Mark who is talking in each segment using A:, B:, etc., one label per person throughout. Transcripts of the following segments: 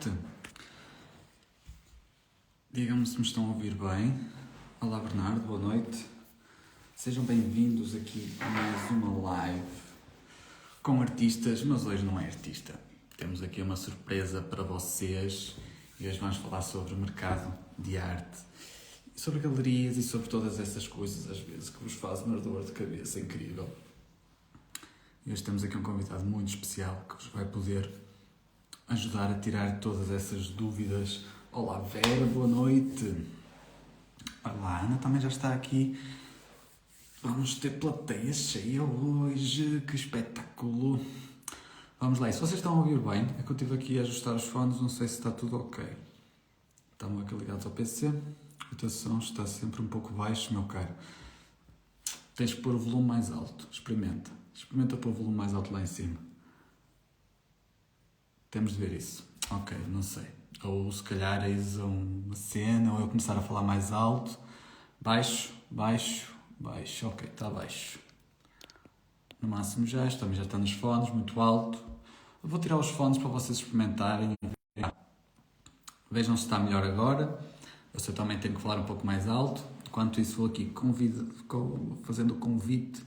A: noite. Digam-me se me estão a ouvir bem. Olá Bernardo, boa noite. Sejam bem-vindos aqui a mais uma live com artistas, mas hoje não é artista. Temos aqui uma surpresa para vocês e hoje vamos falar sobre o mercado de arte, sobre galerias e sobre todas essas coisas, às vezes, que vos fazem uma dor de cabeça incrível. E hoje temos aqui um convidado muito especial que vos vai poder ajudar a tirar todas essas dúvidas. Olá Vera, boa noite. Olá, Ana também já está aqui. Vamos ter plateia cheia hoje, que espetáculo. Vamos lá, e se vocês estão a ouvir bem, é que eu estive aqui a ajustar os fones, não sei se está tudo ok. Estamos aqui ligados ao PC, a rotação está sempre um pouco baixo, meu caro. Tens que pôr o volume mais alto, experimenta pôr o volume mais alto lá em cima. Temos de ver isso. Ok, não sei. Ou se calhar eis uma cena, ou eu começar a falar mais alto. Baixo. Ok, está baixo. No máximo já está nos fones, muito alto. Eu vou tirar os fones para vocês experimentarem. Vejam se está melhor agora. Eu também tenho que falar um pouco mais alto. Enquanto isso vou aqui fazendo o convite.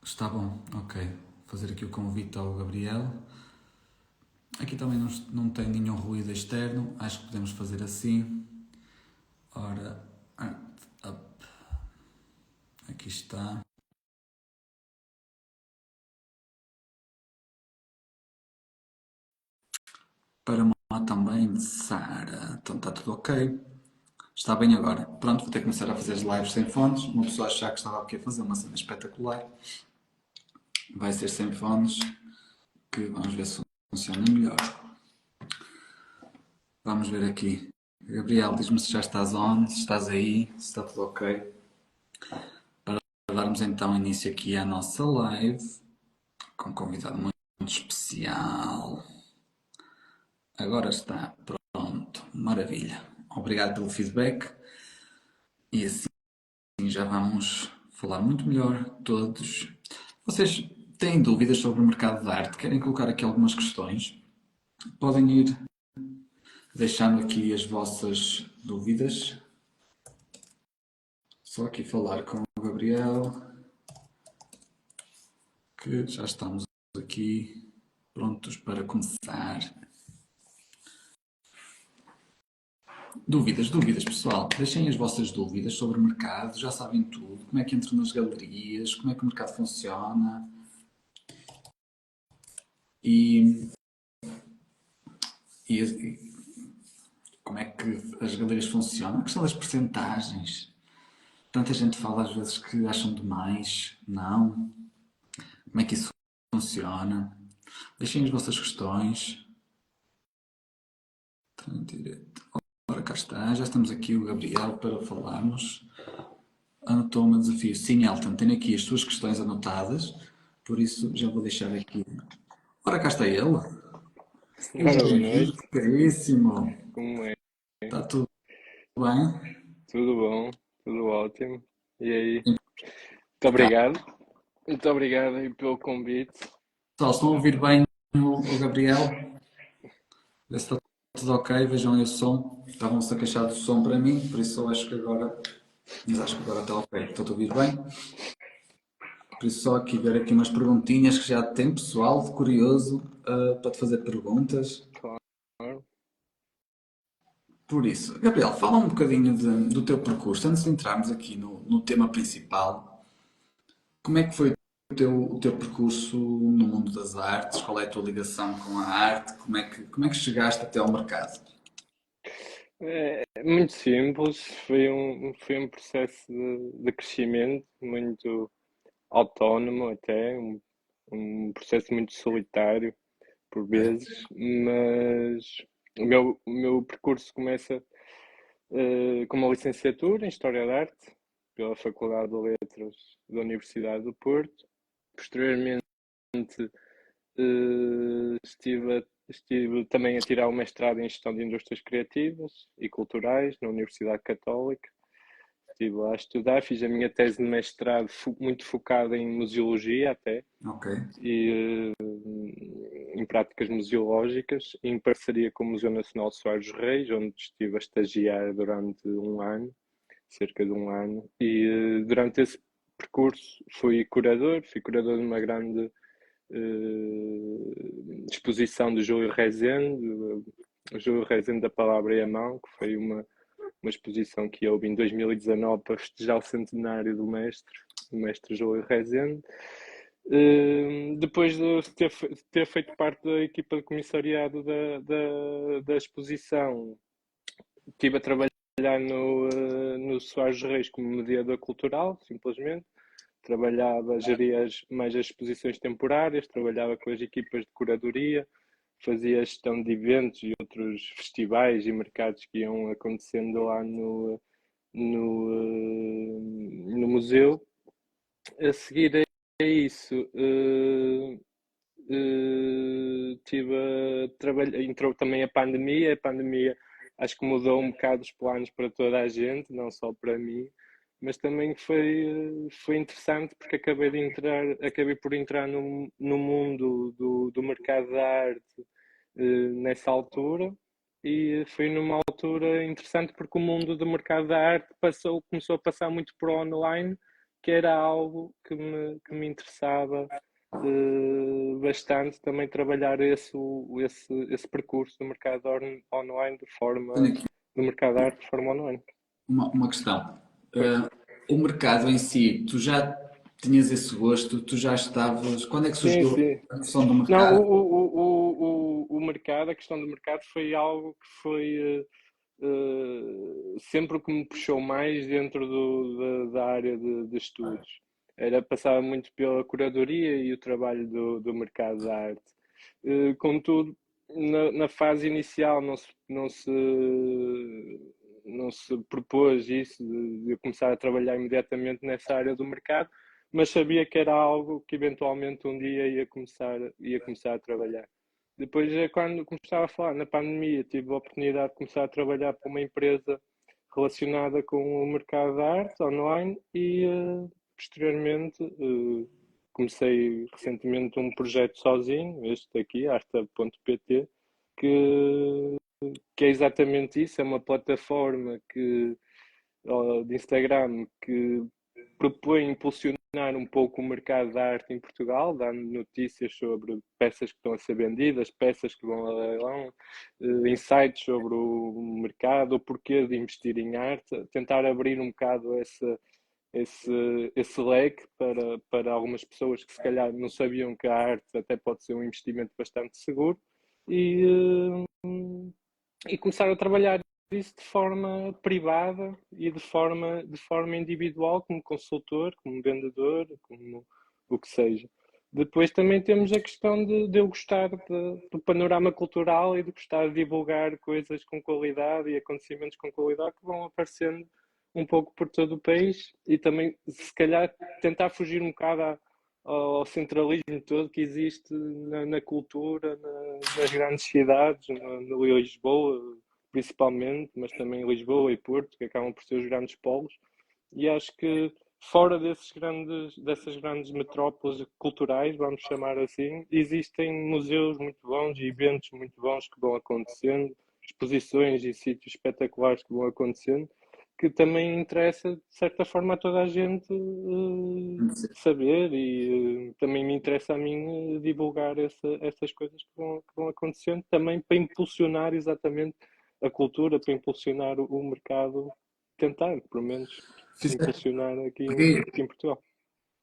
A: Está bom, ok. Vou fazer aqui o convite ao Gabriel. Aqui também não tem nenhum ruído externo, acho que podemos fazer assim. Ora, up. Aqui está. Para lá também, Sara. Então está tudo ok. Está bem agora. Pronto, vou ter que começar a fazer as lives sem fones. Uma pessoa achar que estava aqui a fazer uma cena espetacular. Vai ser sem fones, que vamos ver se funciona melhor. Vamos ver aqui. Gabriel, diz-me se já estás on, se estás aí, se está tudo ok. Para darmos então início aqui à nossa live, com um convidado muito especial. Agora está pronto, maravilha. Obrigado pelo feedback e assim já vamos falar muito melhor todos. Vocês têm dúvidas sobre o mercado de arte? Querem colocar aqui algumas questões? Podem ir deixando aqui as vossas dúvidas. Só aqui falar com o Gabriel, que já estamos aqui prontos para começar. Dúvidas, pessoal. Deixem as vossas dúvidas sobre o mercado, já sabem tudo, como é que entram nas galerias, como é que o mercado funciona e como é que as galerias funcionam. A questão das percentagens. Tanta gente fala às vezes que acham demais, não. Como é que isso funciona? Deixem as vossas questões. Ora, cá está, já estamos aqui o Gabriel para falarmos. Anotou o meu desafio. Sim, Elton, tenho aqui as suas questões anotadas, por isso já vou deixar aqui. Ora, cá está ele. Seja
B: Ora, boa
A: bem-vindo,
B: noite.
A: caríssimo.
B: Como é?
A: Está tudo bem?
B: Tudo bom? Tudo ótimo? E aí? Muito obrigado. Muito obrigado aí pelo convite.
A: Pessoal, estão a ouvir bem o Gabriel? Vê se está tudo ok, vejam aí o som. Estavam-se a queixar do som para mim, por isso eu acho que agora. Mas acho que agora está ok. Estou a ouvir bem? Por isso só aqui ver aqui umas perguntinhas que já tem pessoal curioso para te fazer perguntas.
B: Claro.
A: Por isso, Gabriel, fala um bocadinho do teu percurso, antes de entrarmos aqui no tema principal. Como é que foi o teu percurso no mundo das artes? Qual é a tua ligação com a arte? Como é que chegaste até ao mercado?
B: É muito simples. Foi um processo de crescimento muito autónomo até. Um processo muito solitário por
A: Ok,
B: vezes. Mas o meu percurso começa com uma licenciatura em História da Arte pela Faculdade de Letras da Universidade do Porto. Posteriormente, estive também a tirar o mestrado em Gestão de Indústrias Criativas e Culturais na Universidade Católica. Estive lá a estudar, fiz a minha tese de mestrado muito focada em museologia até.
A: ok.
B: E em práticas museológicas, em parceria com o Museu Nacional Soares dos Reis, onde estive a estagiar durante um ano, cerca de um ano, e durante esse percurso fui curador de uma grande exposição do Júlio Rezende, o Júlio Rezende da Palavra e a Mão, que foi uma exposição que houve em 2019 para festejar o centenário do mestre Júlio Rezende. Depois de ter feito parte da equipa de comissariado da exposição, estive a trabalhar no Soares Reis como mediador cultural, simplesmente. Geria mais as exposições temporárias, trabalhava com as equipas de curadoria, fazia gestão de eventos e outros festivais e mercados que iam acontecendo lá no museu. A seguir a isso, tive a trabalhar, entrou também a pandemia acho que mudou um bocado os planos para toda a gente, não só para mim, mas também foi interessante porque acabei por entrar no mundo do mercado da arte nessa altura, e foi numa altura interessante porque o mundo do mercado da arte começou a passar muito para o online, que era algo que me interessava bastante, também trabalhar esse percurso do mercado online
A: Tenho aqui
B: do mercado de arte de forma online.
A: uma questão.
B: Força.
A: O mercado em si, tu já tinhas esse gosto, tu já estavas. Quando é que
B: Sim,
A: surgiu
B: sim.
A: a questão do
B: Não,
A: mercado?
B: o mercado, a questão do mercado foi algo que foi sempre o que me puxou mais dentro da área de estudos. Passava muito pela curadoria e o trabalho do mercado da arte. Contudo, na fase inicial não se propôs isso de começar a trabalhar imediatamente nessa área do mercado, mas sabia que era algo que eventualmente um dia ia começar a trabalhar. Depois, quando começava a falar na pandemia, tive a oportunidade de começar a trabalhar para uma empresa relacionada com o mercado da arte online e, posteriormente, comecei recentemente um projeto sozinho, este aqui, arta.pt, que, que é exatamente isso, é uma plataforma de Instagram que propõe impulsionar um pouco o mercado da arte em Portugal, dando notícias sobre peças que estão a ser vendidas, peças que vão a leilão, insights sobre o mercado, o porquê de investir em arte, tentar abrir um bocado esse leque para algumas pessoas que se calhar não sabiam que a arte até pode ser um investimento bastante seguro, e, e começar a trabalhar isso de forma privada e de forma individual, como consultor, como vendedor, como o que seja. Depois também temos a questão de eu gostar do panorama cultural e de gostar de divulgar coisas com qualidade e acontecimentos com qualidade que vão aparecendo um pouco por todo o país, e também, se calhar, tentar fugir um bocado ao centralismo todo que existe na cultura, nas grandes cidades, no Lisboa, principalmente, mas também Lisboa e Porto, que acabam por ser os grandes polos. E acho que fora dessas grandes metrópoles culturais, vamos chamar assim, existem museus muito bons e eventos muito bons que vão acontecendo, exposições e sítios espetaculares que vão acontecendo, que também interessa, de certa forma, a toda a gente saber, e também me interessa a mim divulgar essas coisas que vão acontecendo, também para impulsionar exatamente a cultura, para impulsionar o mercado, tentar, pelo menos, impulsionar
A: Peguei,
B: aqui em Portugal.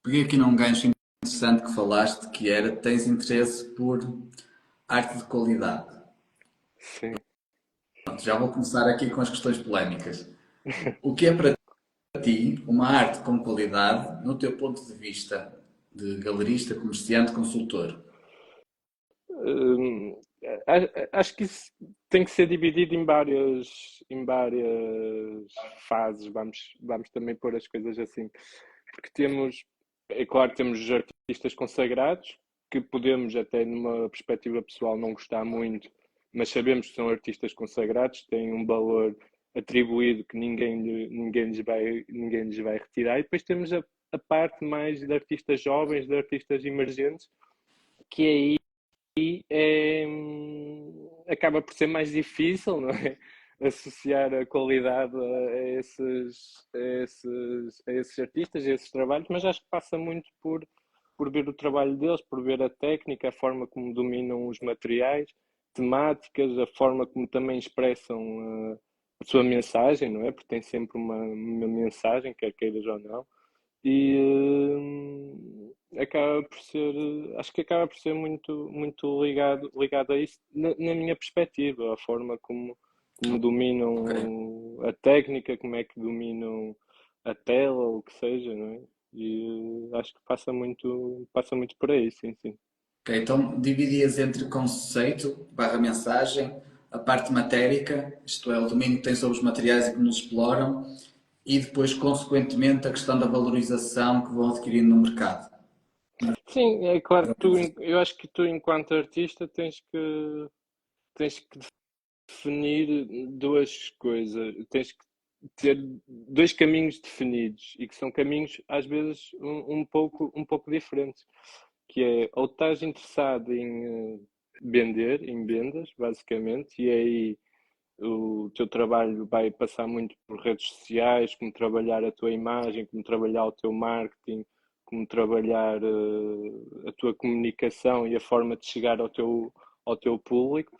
A: peguei aqui num gancho interessante que falaste, que era tens interesse por arte de qualidade.
B: Sim.
A: Pronto, já vou começar aqui com as questões polémicas. O que é para ti uma arte com qualidade no teu ponto de vista de galerista, comerciante, consultor?
B: Hum, Acho que isso tem que ser dividido em várias fases. Vamos também pôr as coisas assim. Porque é claro, temos os artistas consagrados, que podemos, até numa perspectiva pessoal, não gostar muito, mas sabemos que são artistas consagrados, têm um valor atribuído que ninguém lhes vai retirar. E depois temos a parte mais de artistas jovens, de artistas emergentes, que é aí acaba por ser mais difícil, não é? Associar a qualidade a esses artistas, a esses trabalhos, mas acho que passa muito por ver o trabalho deles, por ver a técnica, a forma como dominam os materiais, temáticas, a forma como também expressam a sua mensagem, não é? Porque tem sempre uma mensagem, quer queiras ou não. E acaba por ser, acho que acaba por ser muito ligado a isso, na minha perspectiva, a forma como
A: Ok.
B: dominam a técnica, como é que dominam a tela, ou o que seja, não é? E acho que passa muito por aí, sim, sim.
A: Ok, então dividias entre conceito barra mensagem, a parte matérica, isto é, o domínio que tem sobre os materiais e como os exploram, e depois, consequentemente, a questão da valorização que vão adquirindo no mercado.
B: Sim, é claro que eu acho que tu, enquanto artista, tens que definir duas coisas. Tens que ter dois caminhos definidos e que são caminhos às vezes um pouco diferentes, que é ou estás interessado em vender, em vendas, basicamente, e aí o teu trabalho vai passar muito por redes sociais, como trabalhar a tua imagem, como trabalhar o teu marketing, como trabalhar a tua comunicação e a forma de chegar ao teu público,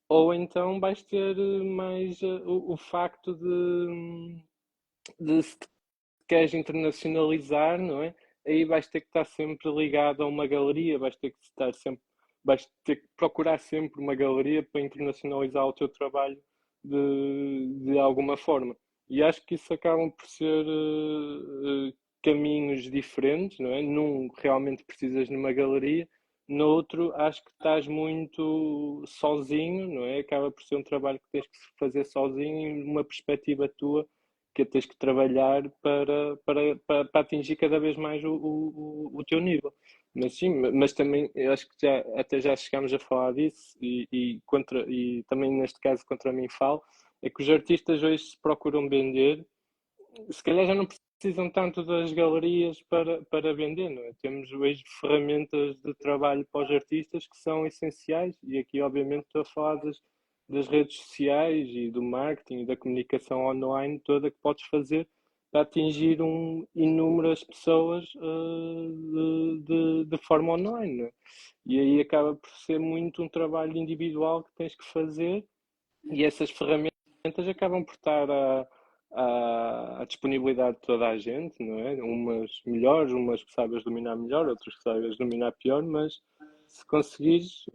B: ou então vais ter mais o facto de se queres internacionalizar, não é? Aí vais ter que estar sempre ligado a uma galeria, vais ter que procurar sempre uma galeria para internacionalizar o teu trabalho de alguma forma. E acho que isso acabam por ser caminhos diferentes, não é? Num realmente precisas de uma galeria, no outro acho que estás muito sozinho, não é? Acaba por ser um trabalho que tens que fazer sozinho e uma perspectiva tua que tens que trabalhar para atingir cada vez mais o teu nível. Mas sim, mas também eu acho que até já chegámos a falar disso e também neste caso contra mim falo, é que os artistas hoje se procuram vender, se calhar já não precisam tanto das galerias para vender, não é? Temos hoje ferramentas de trabalho para os artistas que são essenciais, e aqui obviamente estou a falar das redes sociais e do marketing e da comunicação online toda que podes fazer para atingir inúmeras pessoas de forma online, não é? E aí acaba por ser muito um trabalho individual que tens que fazer, e essas ferramentas acabam por estar à disponibilidade de toda a gente, não é? Umas melhores, umas que sabes dominar melhor, outras que sabes dominar pior, mas se conseguires,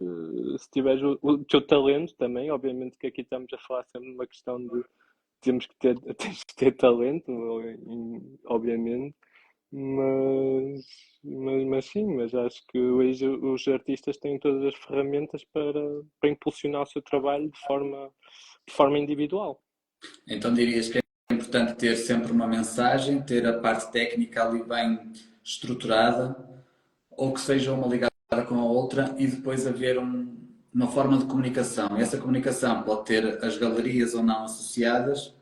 B: se tiveres o teu talento também, obviamente que aqui estamos a falar sempre de uma questão de temos que ter, tens que ter talento, obviamente, mas, mas sim, mas acho que hoje os artistas têm todas as ferramentas para impulsionar o seu trabalho de forma individual.
A: Então dirias que é importante ter sempre uma mensagem, ter a parte técnica ali bem estruturada, ou que seja uma ligada com a outra e depois haver uma forma de comunicação. E essa comunicação pode ter as galerias ou não associadas,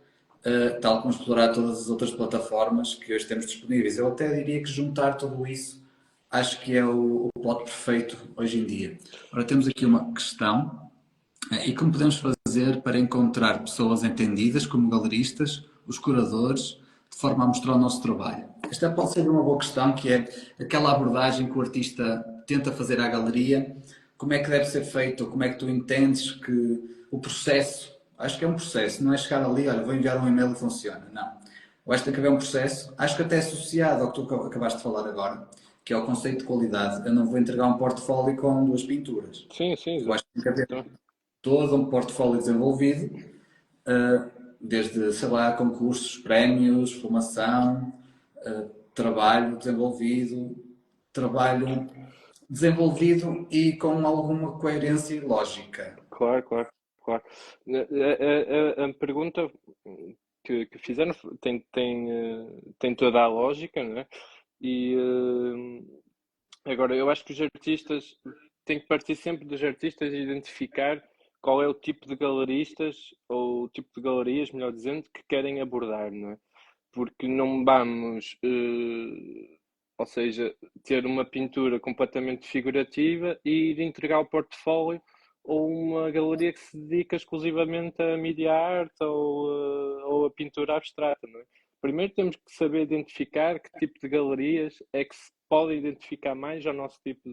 A: tal como explorar todas as outras plataformas que hoje temos disponíveis. Eu até diria que juntar tudo isso acho que é o plot perfeito hoje em dia. Ora, temos aqui uma questão. E como podemos fazer para encontrar pessoas entendidas, como galeristas, os curadores, de forma a mostrar o nosso trabalho? Esta pode ser uma boa questão, que é aquela abordagem que o artista tenta fazer à galeria. Como é que deve ser feito? Como é que tu entendes que o processo, acho que é um processo, não é chegar ali, olha, vou enviar um e-mail e funciona. Não. Eu acho que tem que haver um processo, acho que até associado ao que tu acabaste de falar agora, que é o conceito de qualidade. Eu não vou entregar um portfólio com duas pinturas.
B: Sim, sim,
A: Eu acho que tem que haver
B: exatamente.
A: todo um portfólio desenvolvido, desde, sei lá, concursos, prémios, formação, trabalho desenvolvido, trabalho desenvolvido e com alguma coerência e lógica.
B: Claro, claro, claro. A pergunta que fizeram tem toda a lógica, não é? E agora, eu acho que os artistas têm que partir sempre dos artistas e identificar qual é o tipo de galeristas ou o tipo de galerias, melhor dizendo, que querem abordar, não é? Porque não vamos ou seja, ter uma pintura completamente figurativa e ir entregar o portfólio ou uma galeria que se dedica exclusivamente a media art ou a pintura abstrata, não é? Primeiro temos que saber identificar que tipo de galerias é que se pode identificar mais ao nosso tipo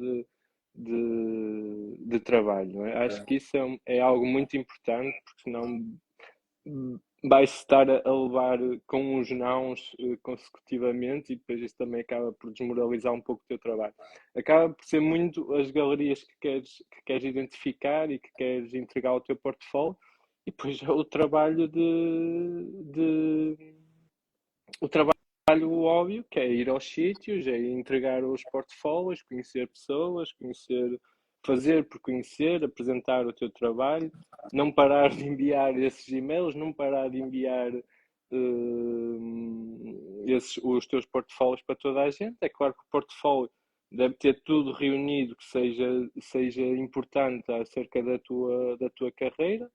B: de trabalho, não é? Acho que isso é algo muito importante, porque senão vai-se estar a levar com uns nãos consecutivamente e depois isso também acaba por desmoralizar um pouco o teu trabalho. Acaba por ser muito as galerias que queres identificar e que queres entregar ao teu portfólio e depois é o trabalho o trabalho óbvio, que é ir aos sítios, é entregar os portfólios, conhecer pessoas, fazer por conhecer, apresentar o teu trabalho, não parar de enviar esses e-mails, não parar de enviar os teus portfólios para toda a gente. É claro que o portfólio deve ter tudo reunido que seja importante acerca da tua carreira.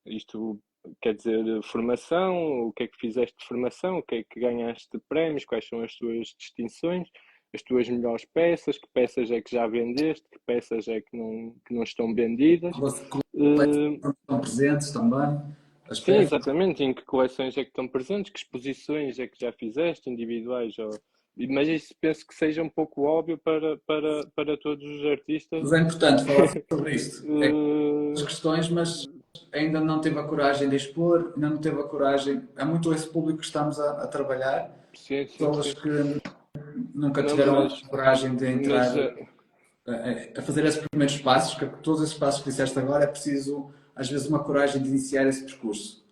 B: Isto quer dizer formação, o que é que fizeste de formação, o que é que ganhaste de prémios, quais são as tuas distinções, as tuas melhores peças, que peças é que já vendeste, que peças é que não estão vendidas.
A: Estão presentes também, as
B: Sim,
A: peças.
B: exatamente, em que coleções é que estão presentes, que exposições é que já fizeste, individuais. Mas isso penso que seja um pouco óbvio para todos os artistas.
A: Mas é importante falar sobre isto. É as
B: Eh,
A: questões, mas ainda não teve a coragem de expor, ainda não teve a coragem. É muito esse público que estamos a trabalhar,
B: sim, sim,
A: pessoas
B: sim.
A: que nunca
B: Não,
A: tiveram a coragem de
B: mas
A: entrar a fazer esses primeiros passos, que todos esses passos que disseste agora é preciso, às vezes, uma coragem de iniciar esse percurso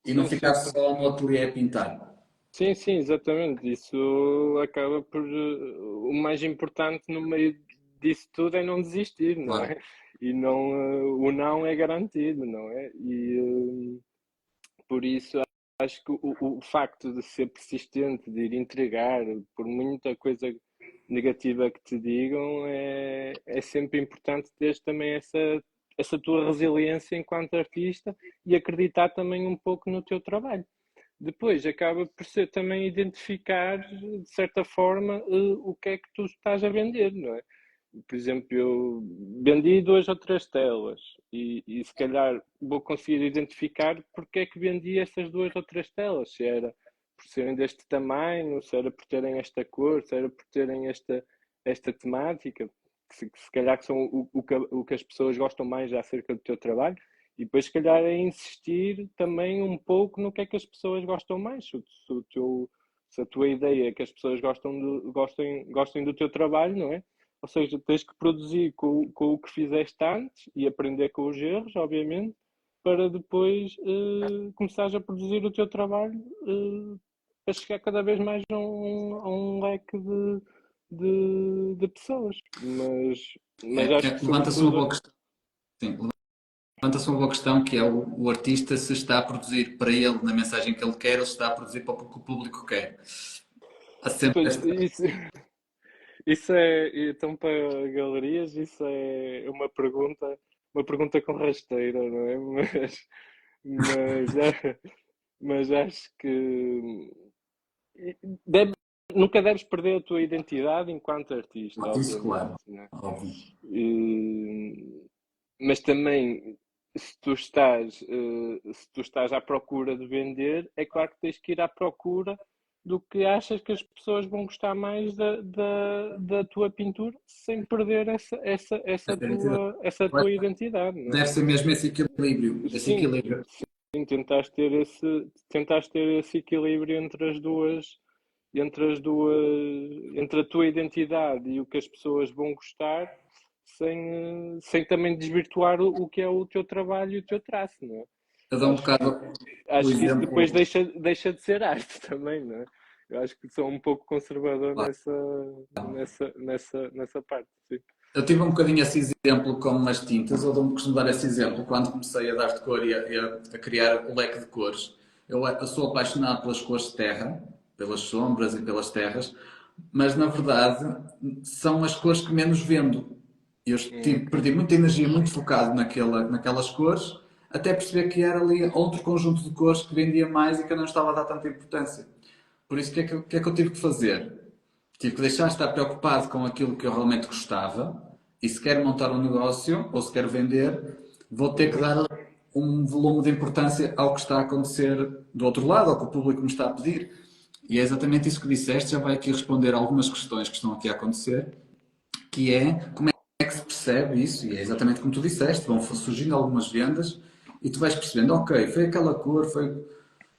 A: e não
B: sim,
A: ficar
B: sim.
A: só no ateliê a pintar.
B: Sim, sim, exatamente. Isso acaba por. O mais importante no meio disso tudo é não desistir, não
A: Claro.
B: é? E não, o não é garantido, não é? E por isso acho que o facto de ser persistente, de ir entregar, por muita coisa negativa que te digam, é sempre importante ter também essa tua resiliência enquanto artista e acreditar também um pouco no teu trabalho. Depois acaba por ser também identificar, de certa forma, o que é que tu estás a vender, não é? Por exemplo, eu vendi 2 ou 3 telas e se calhar vou conseguir identificar porque é que vendi essas 2 ou 3 telas. Se era por serem deste tamanho, se era por terem esta cor, se era por terem esta temática, que se calhar que são o que as pessoas gostam mais acerca do teu trabalho. E depois, se calhar, é insistir também um pouco no que é que as pessoas gostam mais. Se a tua ideia é que as pessoas gostem do teu trabalho, não é? Ou seja, tens que produzir com o que fizeste antes e aprender com os erros, obviamente, para depois começares a produzir o teu trabalho para chegar cada vez mais a um leque de pessoas. Mas acho que,
A: Levanta-se uma
B: sobretudo,
A: boa questão. Sim, levanta-se uma boa questão que é o artista se está a produzir para ele na mensagem que ele quer ou se está a produzir para o que o público quer. Há sempre
B: pois,
A: esta.
B: isso então para galerias, isso é uma pergunta com rasteira, não é? Mas, mas acho que deve- nunca deves perder a tua identidade enquanto artista,
A: Isso,
B: obviamente,
A: claro,
B: não é?
A: óbvio.
B: E- mas também, se tu estás à procura de vender, é claro que tens que ir à procura do que achas que as pessoas vão gostar mais da tua pintura, sem perder essa
A: Essa identidade.
B: tua identidade, não é?
A: Deve ser mesmo esse equilíbrio. Esse
B: Sim,
A: equilíbrio.
B: sim, tentaste ter esse equilíbrio entre a tua identidade e o que as pessoas vão gostar, sem também desvirtuar o que é o teu trabalho e o teu traço, não é?
A: Eu dou um
B: Acho que,
A: bocado o
B: acho que isso
A: exemplo.
B: depois deixa de ser arte também, não é? Eu acho que sou um pouco conservador
A: Claro.
B: nessa parte, sim.
A: Eu tive um bocadinho esse exemplo com as tintas, eu costumo dar esse exemplo quando comecei a dar de cor e a criar o leque de cores. Eu sou apaixonado pelas cores de terra, pelas sombras e pelas terras, mas na verdade são as cores que menos vendo.
B: Ok.
A: Perdi muita energia, muito focado naquelas cores, até perceber que era ali outro conjunto de cores que vendia mais e que eu não estava a dar tanta importância. Por isso, o que é que eu tive que fazer? Tive que deixar de estar preocupado com aquilo que eu realmente gostava e se quero montar um negócio ou se quero vender, vou ter que
B: Uhum.
A: dar um volume de importância ao que está a acontecer do outro lado, ao que o público me está a pedir. E é exatamente isso que disseste, já vai aqui responder algumas questões que estão aqui a acontecer, que é como é que se percebe isso, e é exatamente como tu disseste, vão surgindo algumas vendas e tu vais percebendo, ok, foi aquela cor,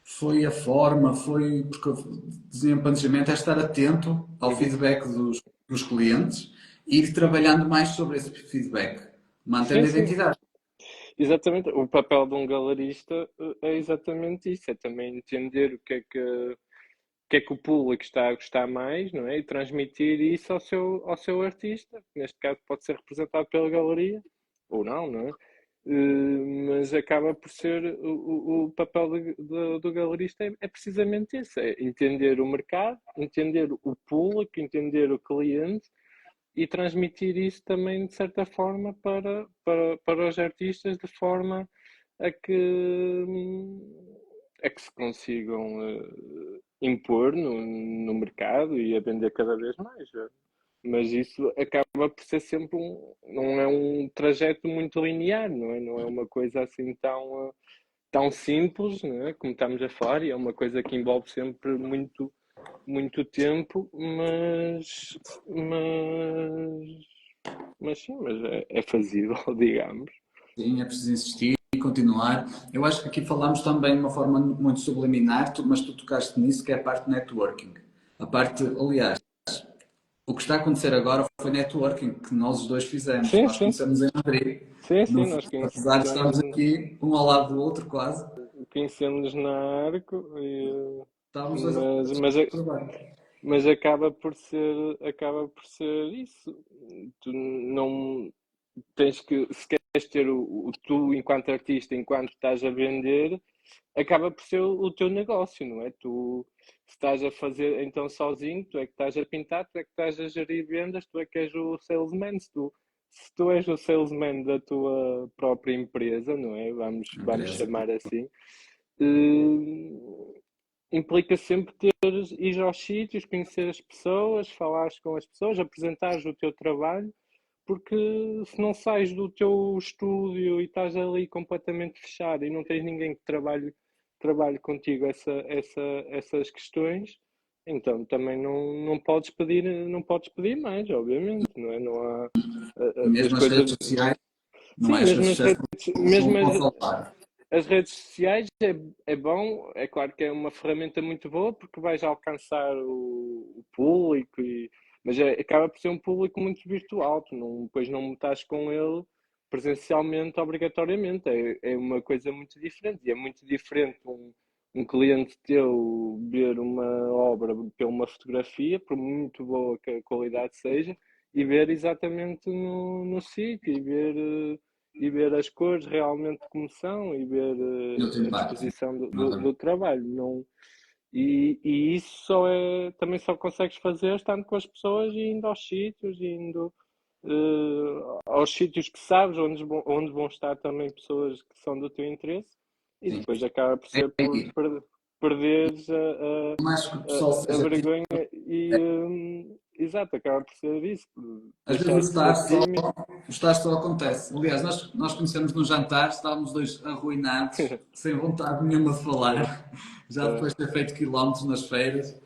A: foi a forma, foi porque eu dizia em planejamento é estar atento ao
B: Uhum.
A: feedback dos clientes e ir trabalhando mais sobre esse feedback,
B: Sim,
A: mantendo a
B: sim.
A: identidade.
B: Exatamente. O papel de um galerista é exatamente isso, é também entender o que é que o público está a gostar mais, não é? E transmitir isso ao seu artista, que neste caso pode ser representado pela galeria, ou não, não é? Mas acaba por ser o papel do galerista é precisamente esse, é entender o mercado, entender o público, entender o cliente e transmitir isso também de certa forma para os artistas de forma a que se consigam impor no mercado e a vender cada vez mais. Mas isso acaba por ser sempre não é um trajeto muito linear, não é? Não é uma coisa assim tão simples, não é? Como estamos a falar, e é uma coisa que envolve sempre muito, muito tempo, mas sim, mas é fazível, digamos.
A: Sim, é preciso insistir e continuar. Eu acho que aqui falámos também de uma forma muito subliminar, mas tu tocaste nisso, que é a parte de networking. A parte, aliás, o que está a acontecer agora foi networking que nós os dois fizemos.
B: Sim,
A: Nós
B: sim,
A: conhecemos em Madrid.
B: sim,
A: Não,
B: sim, nós
A: apesar de
B: conhecemos,
A: estarmos aqui um ao lado do outro quase,
B: conhecemos na Arco,
A: estávamos dois a
B: mas,
A: fazer
B: mas,
A: trabalho.
B: mas acaba por ser isso. Tu não tens que, se queres ter tu enquanto artista, enquanto estás a vender, acaba por ser o teu negócio, não é? Tu, se estás a fazer então sozinho, tu é que estás a pintar, tu é que estás a gerir vendas, tu é que és o salesman. Se tu és o salesman da tua própria empresa, não é? Vamos
A: Empresa.
B: chamar assim, eh, implica sempre ir aos sítios, conhecer as pessoas, falares com as pessoas, apresentares o teu trabalho, porque se não sais do teu estúdio e estás ali completamente fechado e não tens ninguém que trabalhe contigo essas questões, então também não podes pedir mais, obviamente, não é? Não há
A: E
B: as
A: mesmo as
B: coisas.
A: redes sociais, não
B: Sim,
A: é as
B: mesmo
A: redes
B: as
A: sociais
B: redes,
A: que
B: mesmo
A: estão a falar.
B: as redes sociais é bom, é claro que é uma ferramenta muito boa porque vais alcançar o público, mas acaba por ser um público muito virtual, tu não, depois não estás com ele presencialmente obrigatoriamente, é uma coisa muito diferente e é muito diferente um cliente teu ver uma obra pela uma fotografia, por muito boa que a qualidade seja, e ver exatamente no sítio e ver as cores realmente como são e ver
A: E outro
B: a
A: impacto.
B: disposição do,
A: Não
B: do,
A: é?
B: do trabalho. Não, e isso também só consegues fazer estando com as pessoas e indo aos sítios, e indo aos sítios que sabes, onde vão estar também pessoas que são do teu interesse, e
A: Sim.
B: depois acaba por
A: É
B: ser por
A: aí.
B: perderes
A: Não acho que o pessoal
B: a
A: seja tímido.
B: vergonha e, exato, acaba por ser isso, por
A: Às vezes o
B: deixar de ser
A: estar só,
B: tímido.
A: o estar só acontece. Aliás, nós conhecemos num jantar, estávamos dois arruinados, sem vontade nenhuma de
B: É,
A: falar, já
B: é,
A: depois de ter feito quilómetros nas feiras.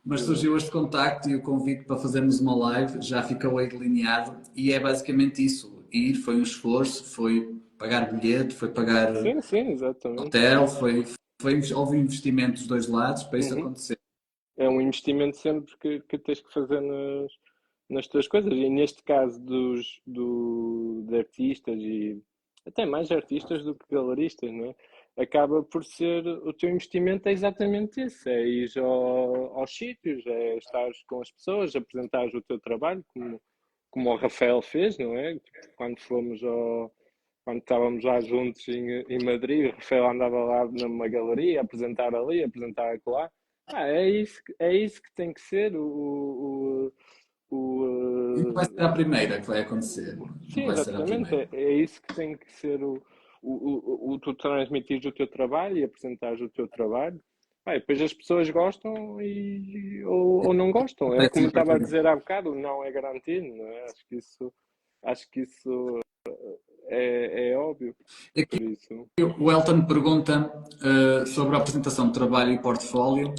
A: Mas
B: exato.
A: surgiu este contacto e o convite para fazermos uma live, já ficou aí delineado e é basicamente isso. Ir foi um esforço, foi pagar bilhete, foi pagar
B: Sim, sim, exatamente.
A: hotel, houve investimento dos dois lados para isso
B: Uhum.
A: acontecer.
B: É um investimento sempre que tens que fazer nas tuas coisas. E neste caso de artistas e até mais artistas do que galeristas, não é? Acaba por ser o teu investimento é exatamente esse, é ir aos sítios, é estares com as pessoas, apresentares o teu trabalho, como o Rafael fez, não é? Tipo, quando estávamos lá juntos em Madrid, o Rafael andava lá numa galeria, a apresentar ali, a apresentar acolá. É isso que tem que ser
A: E não vai ser a
B: o,
A: primeira que vai acontecer. Não
B: sim,
A: vai ser a
B: exatamente.
A: primeira.
B: É isso que tem que ser tu transmitires o teu trabalho e apresentares o teu trabalho. Pá, e depois as pessoas gostam ou não gostam. É como eu estava a dizer há bocado, não é garantido, não é? Acho que isso é óbvio.
A: Aqui
B: Por isso.
A: o Elton pergunta sobre a apresentação de trabalho e portfólio.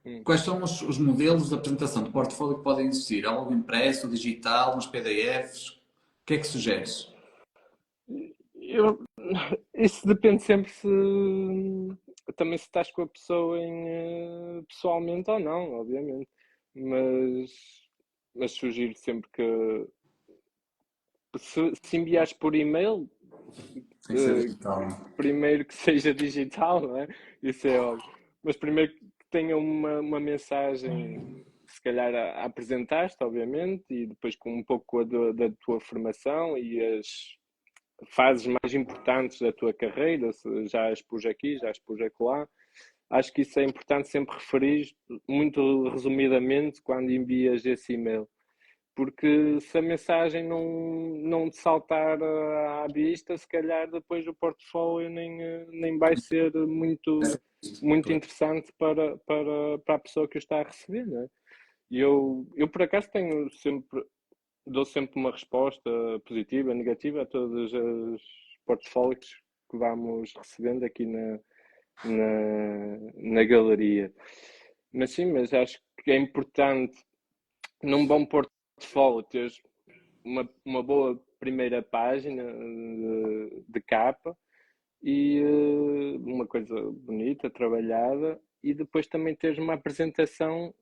B: hum.
A: Quais são os modelos de apresentação de portfólio que podem existir? Algo impresso, digital, nos PDFs? O que é que sugeres?
B: Eu, isso depende sempre se também se estás com a pessoa pessoalmente ou não, obviamente. Mas, mas sugiro sempre que se enviares por e-mail,
A: Tem que ser
B: eh,
A: digital.
B: primeiro que seja digital, não é? Isso é óbvio. Mas primeiro que tenha uma mensagem, se calhar a apresentaste, obviamente, e depois com um pouco da tua formação e as fases mais importantes da tua carreira, já expus aqui, já expus acolá. Acho que isso é importante sempre referir, muito resumidamente, quando envias esse e-mail. Porque se a mensagem não te saltar à vista, se calhar depois o portfólio nem vai ser muito interessante para a pessoa que o está a receber, não é? E eu por acaso dou sempre uma resposta positiva, negativa a todos os portfólios que vamos recebendo aqui na galeria. Mas acho que é importante, num bom portfólio, teres uma boa primeira página de capa e uma coisa bonita, trabalhada, e depois também teres uma apresentação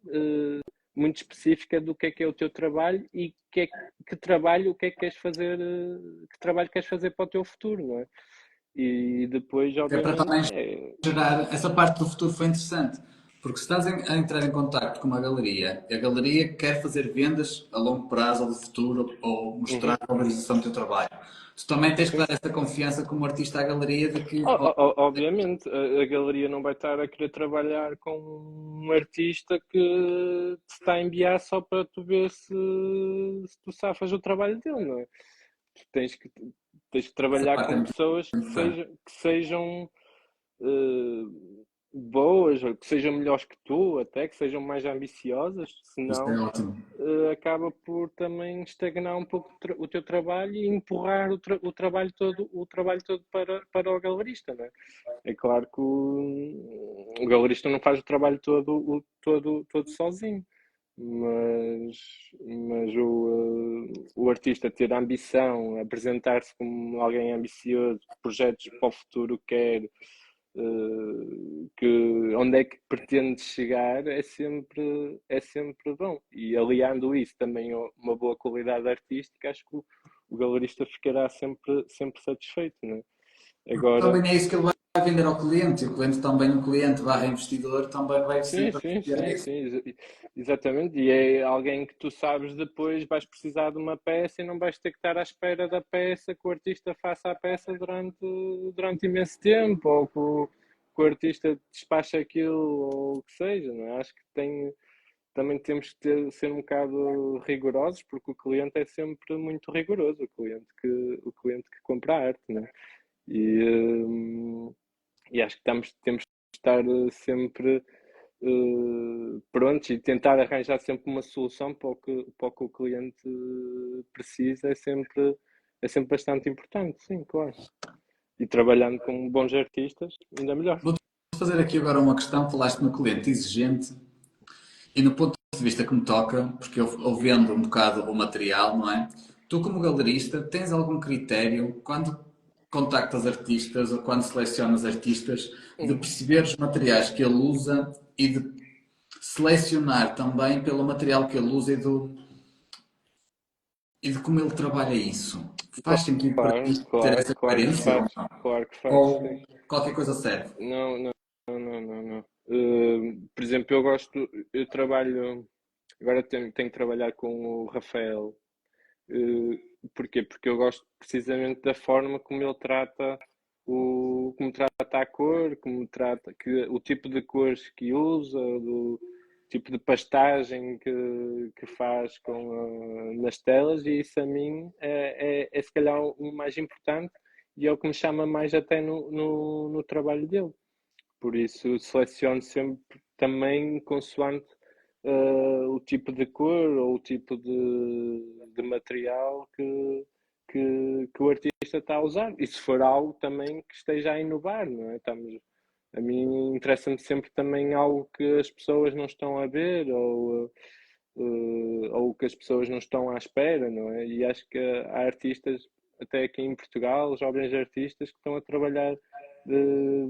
B: muito específica do que é o teu trabalho e que trabalho, o que é que queres fazer, que trabalho queres fazer para o teu futuro, não é? E depois,
A: É para
B: obviamente,
A: também gerar. Essa parte do futuro foi interessante. Porque se estás a entrar em contacto com uma galeria e a galeria quer fazer vendas a longo prazo ou do futuro ou mostrar
B: uhum,
A: a valorização do teu trabalho, tu também tens que
B: sim.
A: dar essa confiança como artista à galeria de que
B: Obviamente, a galeria não vai estar a querer trabalhar com um artista que te está a enviar só para tu ver se tu safas o trabalho dele, não é? Tu tens que
A: essa
B: trabalhar
A: parte é
B: com
A: muito
B: pessoas
A: importante.
B: que sejam boas, ou que sejam melhores que tu, até que sejam mais ambiciosas,
A: Isto é
B: senão
A: ótimo.
B: acaba por também estagnar um pouco o teu trabalho e empurrar o trabalho todo para o galerista, não é? É claro que o galerista não faz o trabalho todo sozinho, mas, mas o artista ter a ambição, apresentar-se como alguém ambicioso, projetos para o futuro quer, onde é que pretende chegar, é sempre bom. E aliando isso também a uma boa qualidade artística, acho que o galerista ficará sempre satisfeito, não é? Agora,
A: Também é isso que ele vai vender ao cliente, e o cliente também, um cliente barra investidor, também vai
B: sim,
A: sempre
B: sim,
A: apreciar
B: sim,
A: isso.
B: sim, exatamente. E é alguém que tu sabes depois vais precisar de uma peça e não vais ter que estar à espera da peça, que o artista faça a peça durante imenso tempo, ou que o artista despache aquilo, ou o que seja, não é? Acho que também temos que ser um bocado rigorosos, porque o cliente é sempre muito rigoroso, o cliente que compra a arte, não é? E, e acho que temos de estar sempre prontos e tentar arranjar sempre uma solução para o que o cliente precisa é sempre bastante importante, sim, claro. E trabalhando com bons artistas, ainda melhor.
A: Vou-te fazer aqui agora uma questão. Falaste no cliente exigente e no ponto de vista que me toca, porque eu vendo um bocado o material, não é? Tu, como galerista, tens algum critério quando contactas artistas ou quando selecionas artistas de
B: Uhum.
A: perceber os materiais que ele usa e de selecionar também pelo material que ele usa e de como ele trabalha isso? Faz sentido para
B: Claro,
A: ti ter
B: claro,
A: essa
B: claro que
A: coerência ou
B: faz.
A: não?
B: Claro que faz, sim.
A: Ou qualquer coisa serve?
B: Não, não, não, não, não. Por exemplo, eu trabalho, agora tenho que trabalhar com o Rafael. Porquê? Porque eu gosto precisamente da forma como ele trata como trata a cor, como trata o tipo de cores que usa, do tipo de pastagem que faz nas telas, e isso a mim é se calhar o mais importante e é o que me chama mais até no trabalho dele. Por isso seleciono sempre também consoante o tipo de cor ou o tipo de material que o artista está a usar. E se for algo também que esteja a inovar, não é? A mim interessa-me sempre também algo que as pessoas não estão a ver ou que as pessoas não estão à espera, não é? E acho que há artistas, até aqui em Portugal, jovens artistas que estão a trabalhar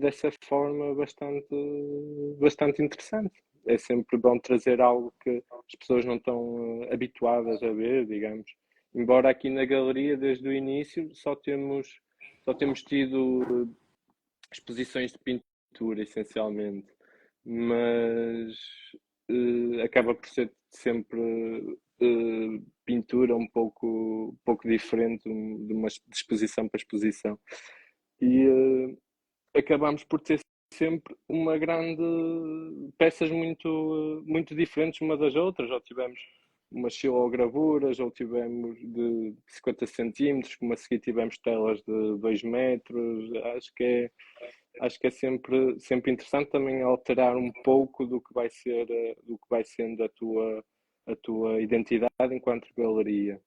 B: dessa forma bastante interessante. É sempre bom trazer algo que as pessoas não estão habituadas a ver, digamos. Embora aqui na galeria, desde o início, só temos tido exposições de pintura, essencialmente, mas acaba por ser sempre pintura um pouco diferente de uma exposição para exposição. E acabamos por ter sempre uma grande peças muito diferentes uma das outras. Ou tivemos umas xilogravuras, ou tivemos de 50 centímetros, como a seguir tivemos telas de 2 metros. Acho que é sempre interessante também alterar um pouco do que vai sendo a tua identidade enquanto galeria.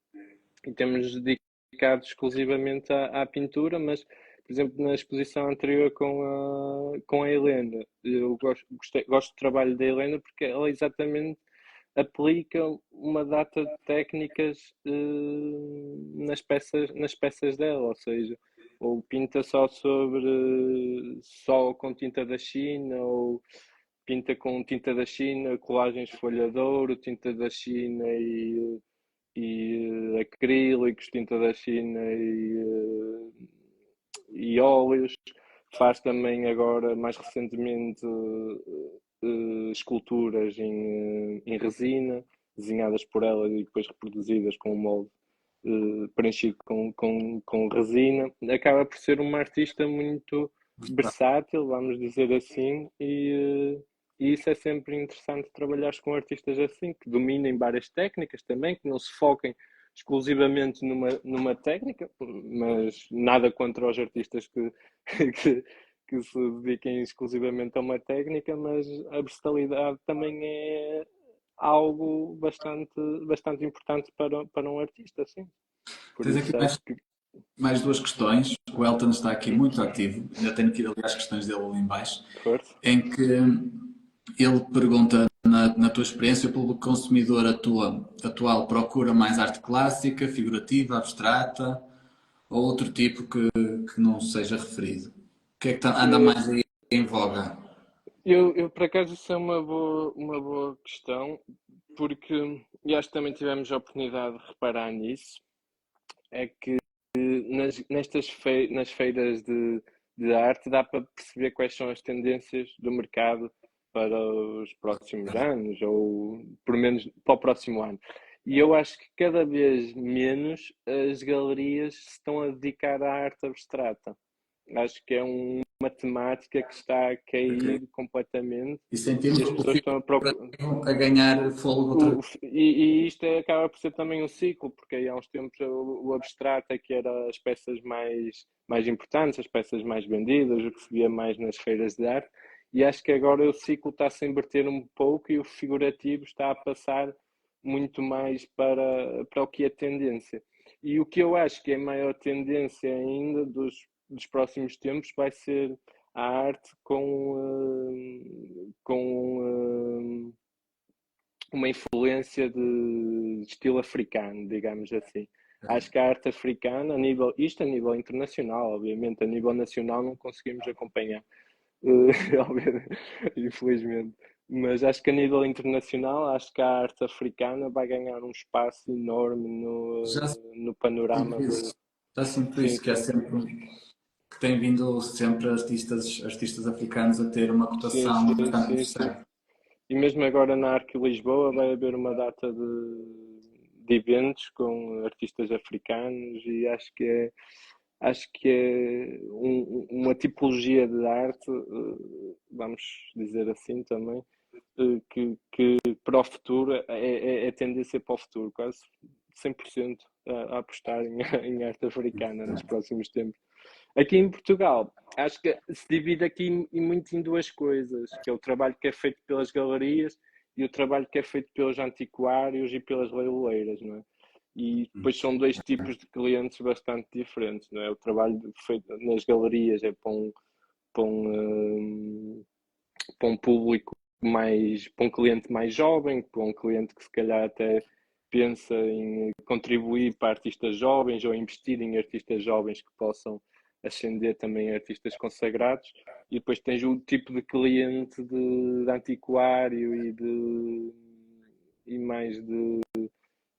B: E temos dedicado exclusivamente à pintura, mas, por exemplo, na exposição anterior com a Helena, eu gosto do trabalho da Helena porque ela exatamente aplica uma data de técnicas nas peças dela, ou seja, ou pinta só com tinta da China, ou pinta com tinta da China, colagens folha de ouro, tinta da China e acrílicos, tinta da China e óleos. Faz também agora, mais recentemente, esculturas em resina, desenhadas por ela e depois reproduzidas com um molde preenchido com resina. Acaba por ser uma artista muito versátil, vamos dizer assim, e isso é sempre interessante trabalhar com artistas assim, que dominem várias técnicas também, que não se foquem exclusivamente numa técnica, mas nada contra os artistas que, que se dediquem exclusivamente a uma técnica, mas a versatilidade também é algo bastante importante para um artista, sim. Por
A: Tens aqui
B: isso acho que
A: mais duas questões. O Elton está aqui muito ativo, ainda tenho que ir ali às questões dele ali em baixo,
B: força.
A: em que ele pergunta, na tua experiência, o público consumidor atual procura mais arte clássica, figurativa, abstrata ou outro tipo que não seja referido? O que é que anda
B: Eh,
A: mais aí em voga?
B: Eu, por acaso, isso é uma boa questão, porque, e acho que também tivemos a oportunidade de reparar nisso, é que nas feiras de arte dá para perceber quais são as tendências do mercado para os próximos anos, ou pelo menos para o próximo ano. E eu acho que cada vez menos as galerias se estão a dedicar à arte abstrata. Acho que é uma temática que está a
A: Ok.
B: cair completamente
A: E
B: e
A: sentimos
B: as
A: o
B: pessoas estão a procurar.
A: figurativo a ganhar fôlego outra vez.
B: E isto acaba por ser também um ciclo, porque aí há uns tempos o abstrato é que era as peças mais importantes, as peças mais vendidas, o que se via mais nas feiras de arte, e acho que agora o ciclo está a se inverter um pouco e o figurativo está a passar muito mais para o que é tendência. E o que eu acho que é a maior tendência ainda dos próximos tempos vai ser a arte com uma influência de estilo africano, digamos assim. Acho que a arte africana, isto a nível internacional, obviamente, a nível nacional não conseguimos acompanhar, infelizmente. Mas acho que a nível internacional, acho que a arte africana vai ganhar um espaço enorme
A: Já
B: no panorama
A: sinto isso. Já sinto
B: Sim,
A: isso, que é
B: sim.
A: sempre que tem vindo sempre artistas africanos a ter uma
B: Sim,
A: cotação
B: sim,
A: bastante
B: sim, sim.
A: interessante.
B: E mesmo agora na Arque Lisboa vai haver uma data de eventos com artistas africanos e acho que é uma tipologia de arte, vamos dizer assim também, que para o futuro é tendência para o futuro, quase 100% a apostar em arte africana nos próximos tempos. Aqui em Portugal, acho que se divide aqui muito em duas coisas, que é o trabalho que é feito pelas galerias e o trabalho que é feito pelos antiquários e pelas leiloeiras, não é? E depois são dois tipos de clientes bastante diferentes, não é? O trabalho feito nas galerias é para um, para um público mais, para um cliente mais jovem, para um cliente que se calhar até pensa em contribuir para artistas jovens ou investir em artistas jovens que possam ascender também a artistas consagrados. E depois tens o tipo de cliente de antiquário e mais de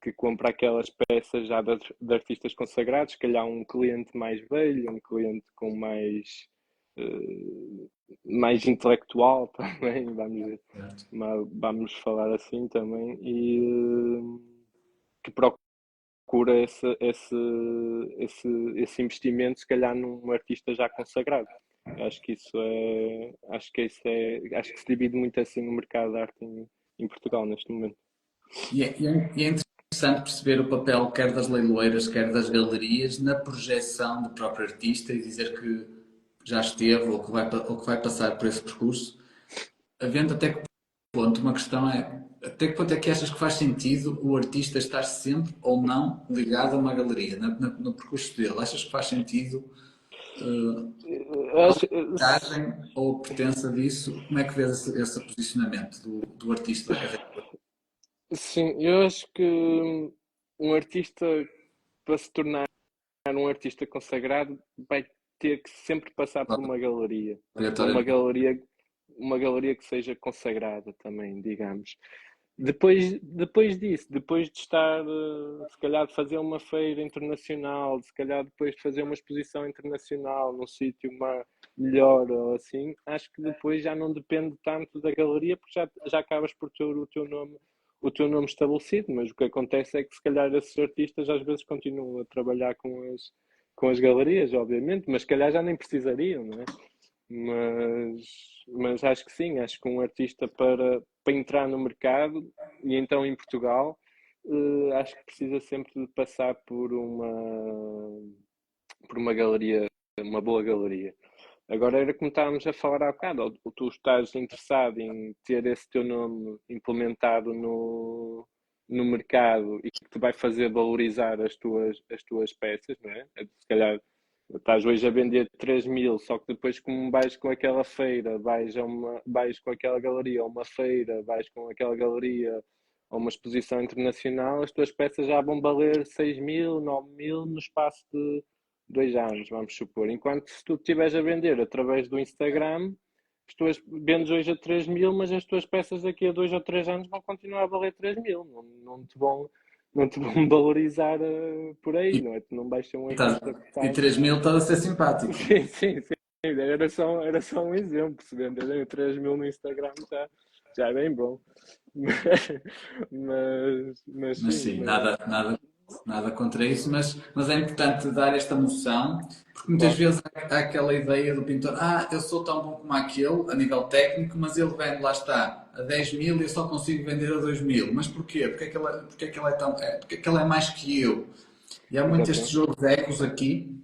B: que compra aquelas peças já de artistas consagrados, se calhar um cliente mais velho, um cliente com mais intelectual também,
A: Certo.
B: vamos falar assim também, e que procura esse investimento, se calhar num artista já consagrado. Acho que se divide muito assim no mercado de arte em Portugal neste momento.
A: E é interessante perceber o papel quer das leiloeiras, quer das galerias na projeção do próprio artista e dizer que já esteve ou que vai passar por esse percurso, havendo até que ponto, uma questão é até que ponto é que achas que faz sentido o artista estar sempre ou não ligado a uma galeria no percurso dele? Achas que faz sentido a
B: Acho,
A: linkagem ou a pertença disso? Como é que vês esse posicionamento do artista da carreira?
B: sim, eu acho que um artista, para se tornar um artista consagrado, vai ter que sempre passar por por
A: Obrigatoriamente.
B: uma galeria que seja consagrada também, digamos. Depois disso, depois de estar, se calhar de fazer uma feira internacional, se calhar depois de fazer uma exposição internacional num sítio melhor ou assim, acho que depois já não depende tanto da galeria, porque já acabas por ter o teu nome estabelecido, mas o que acontece é que se calhar esses artistas às vezes continuam a trabalhar com as galerias, obviamente, mas se calhar já nem precisariam, não é? Mas acho que sim, acho que um artista para entrar no mercado, e então em Portugal, acho que precisa sempre de passar por uma galeria, uma boa galeria. Agora era como estávamos a falar há bocado, ou tu estás interessado em ter esse teu nome implementado no mercado e que te vai fazer valorizar as tuas peças, não é? Se calhar estás hoje a vender 3.000, só que depois como vais com aquela feira, vais com aquela galeria a uma feira, vais com aquela galeria a uma exposição internacional, as tuas peças já vão valer 6.000, 9.000 no espaço de 2 anos, vamos supor. Enquanto se tu estiveres a vender através do Instagram, as tuas vendes hoje a 3.000, mas as tuas peças daqui a 2 ou 3 anos vão continuar a valer 3.000. Não te vão valorizar por aí,
A: E,
B: não é? Tu não vais ser um
A: e, estás-
B: artista que
A: e
B: estás.
A: 3.000 estás a ser simpático.
B: Sim, sim, sim. Era só um exemplo. Se venderem 3.000 no Instagram já é bem bom. Mas
A: Mas
B: sim,
A: sim, nada contra isso, mas é importante dar esta noção, porque muitas
B: claro,
A: vezes há aquela ideia do pintor, eu sou tão bom como aquele, a nível técnico, mas ele vende, lá está, a 10.000 e eu só consigo vender a 2.000. Mas porquê? Porque é que ele é porque é que ele é mais que eu? E há muito este
B: exatamente.
A: jogo de egos aqui,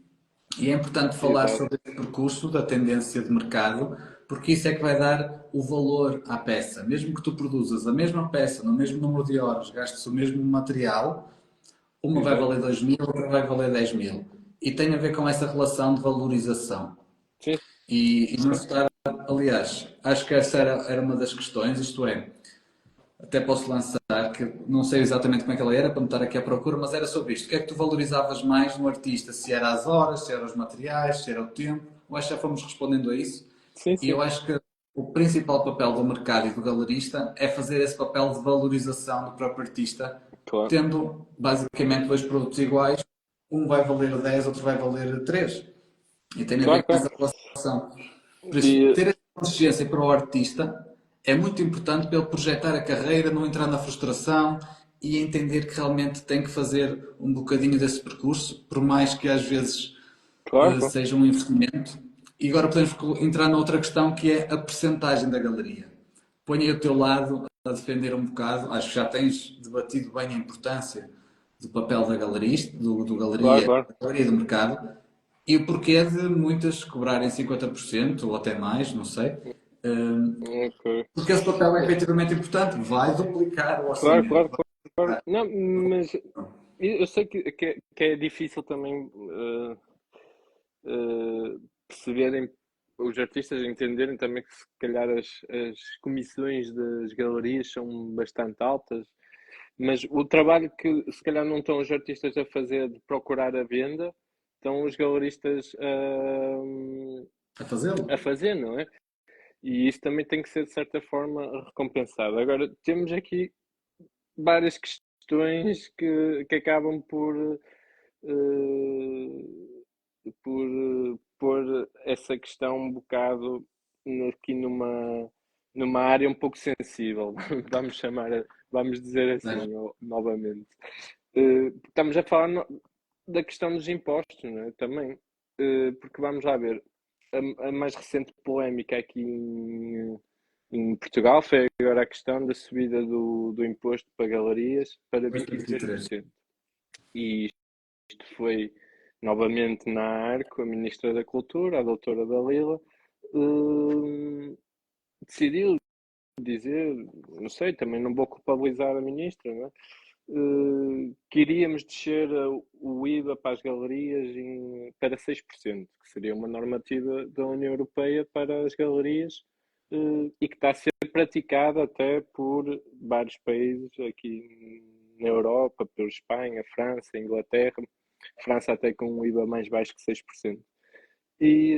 A: e é importante falar
B: Exato.
A: sobre esse percurso da tendência de mercado, porque isso é que vai dar o valor à peça. Mesmo que tu produzas a mesma peça no mesmo número de horas, gastes o mesmo material, uma vai
B: Exato.
A: valer 2.000, outra vai valer 10.000. E tem a ver com essa relação de valorização.
B: Sim,
A: E não estar, aliás, acho que essa era uma das questões, isto é, até posso lançar, que não sei exatamente como é que ela era, para não estar aqui à procura, mas era sobre isto. O que é que tu valorizavas mais no artista? Se era as horas, se eram os materiais, se era o tempo? Eu acho que já fomos respondendo a isso.
B: sim,
A: E
B: sim.
A: eu acho que o principal papel do mercado e do galerista é fazer esse papel de valorização do próprio artista,
B: Claro.
A: tendo basicamente dois produtos iguais, um vai valer 10, outro vai valer 3. E tem a ver
B: Claro,
A: com
B: claro.
A: essa relação. Por isso,
B: E
A: ter essa consciência para o artista é muito importante para ele projetar a carreira, não entrar na frustração e entender que realmente tem que fazer um bocadinho desse percurso, por mais que às vezes
B: claro, claro.
A: seja um investimento. E agora podemos entrar noutra questão que é a percentagem da galeria. Põe aí o teu lado a defender um bocado. Acho que já tens debatido bem a importância do papel da galerista, do
B: Claro,
A: galeria,
B: claro.
A: da galeria do mercado. E o porquê de muitas cobrarem 50% ou até mais, não sei. Hum,
B: Ok.
A: Porque esse papel é efetivamente importante, vai duplicar o
B: Claro,
A: orçamento.
B: claro, claro. Não, mas eu sei que é difícil também perceberem, os artistas entenderem também que se calhar as comissões das galerias são bastante altas, mas o trabalho que se calhar não estão os artistas a fazer de procurar a venda, estão os galeristas
A: A fazê-lo.
B: a fazer, não é? E isso também tem que ser de certa forma recompensado. Agora, temos aqui várias questões que acabam por pôr essa questão um bocado aqui numa área um pouco sensível, vamos chamar, vamos dizer assim,
A: Certo?
B: novamente. Estamos a falar da questão dos impostos, não é? Também. Porque vamos lá ver, a mais recente polémica aqui em Portugal foi agora a questão da subida do imposto para galerias para
A: Depois de 23.
B: 23%. E isto foi novamente na ARCO, a Ministra da Cultura, a doutora Dalila, decidiu dizer, não sei, também não vou culpabilizar a Ministra, não é? Que iríamos descer o IVA para as galerias para 6%, que seria uma normativa da União Europeia para as galerias e que está a ser praticada até por vários países aqui na Europa, por Espanha, França, Inglaterra, França até com um IVA mais baixo que 6%. E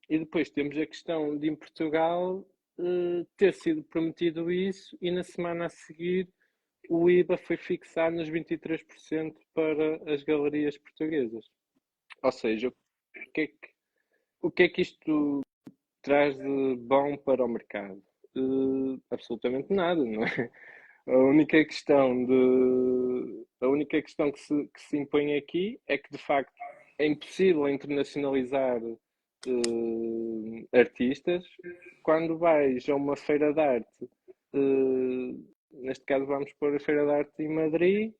B: depois temos a questão de em Portugal ter sido prometido isso e na semana a seguir o IVA foi fixado nos 23% para as galerias portuguesas. Ou seja, o que é que isto traz de bom para o mercado? Absolutamente nada, não é? A única questão que se impõe aqui é que de facto é impossível internacionalizar artistas quando vais a uma feira de arte, neste caso vamos pôr a feira de arte em Madrid,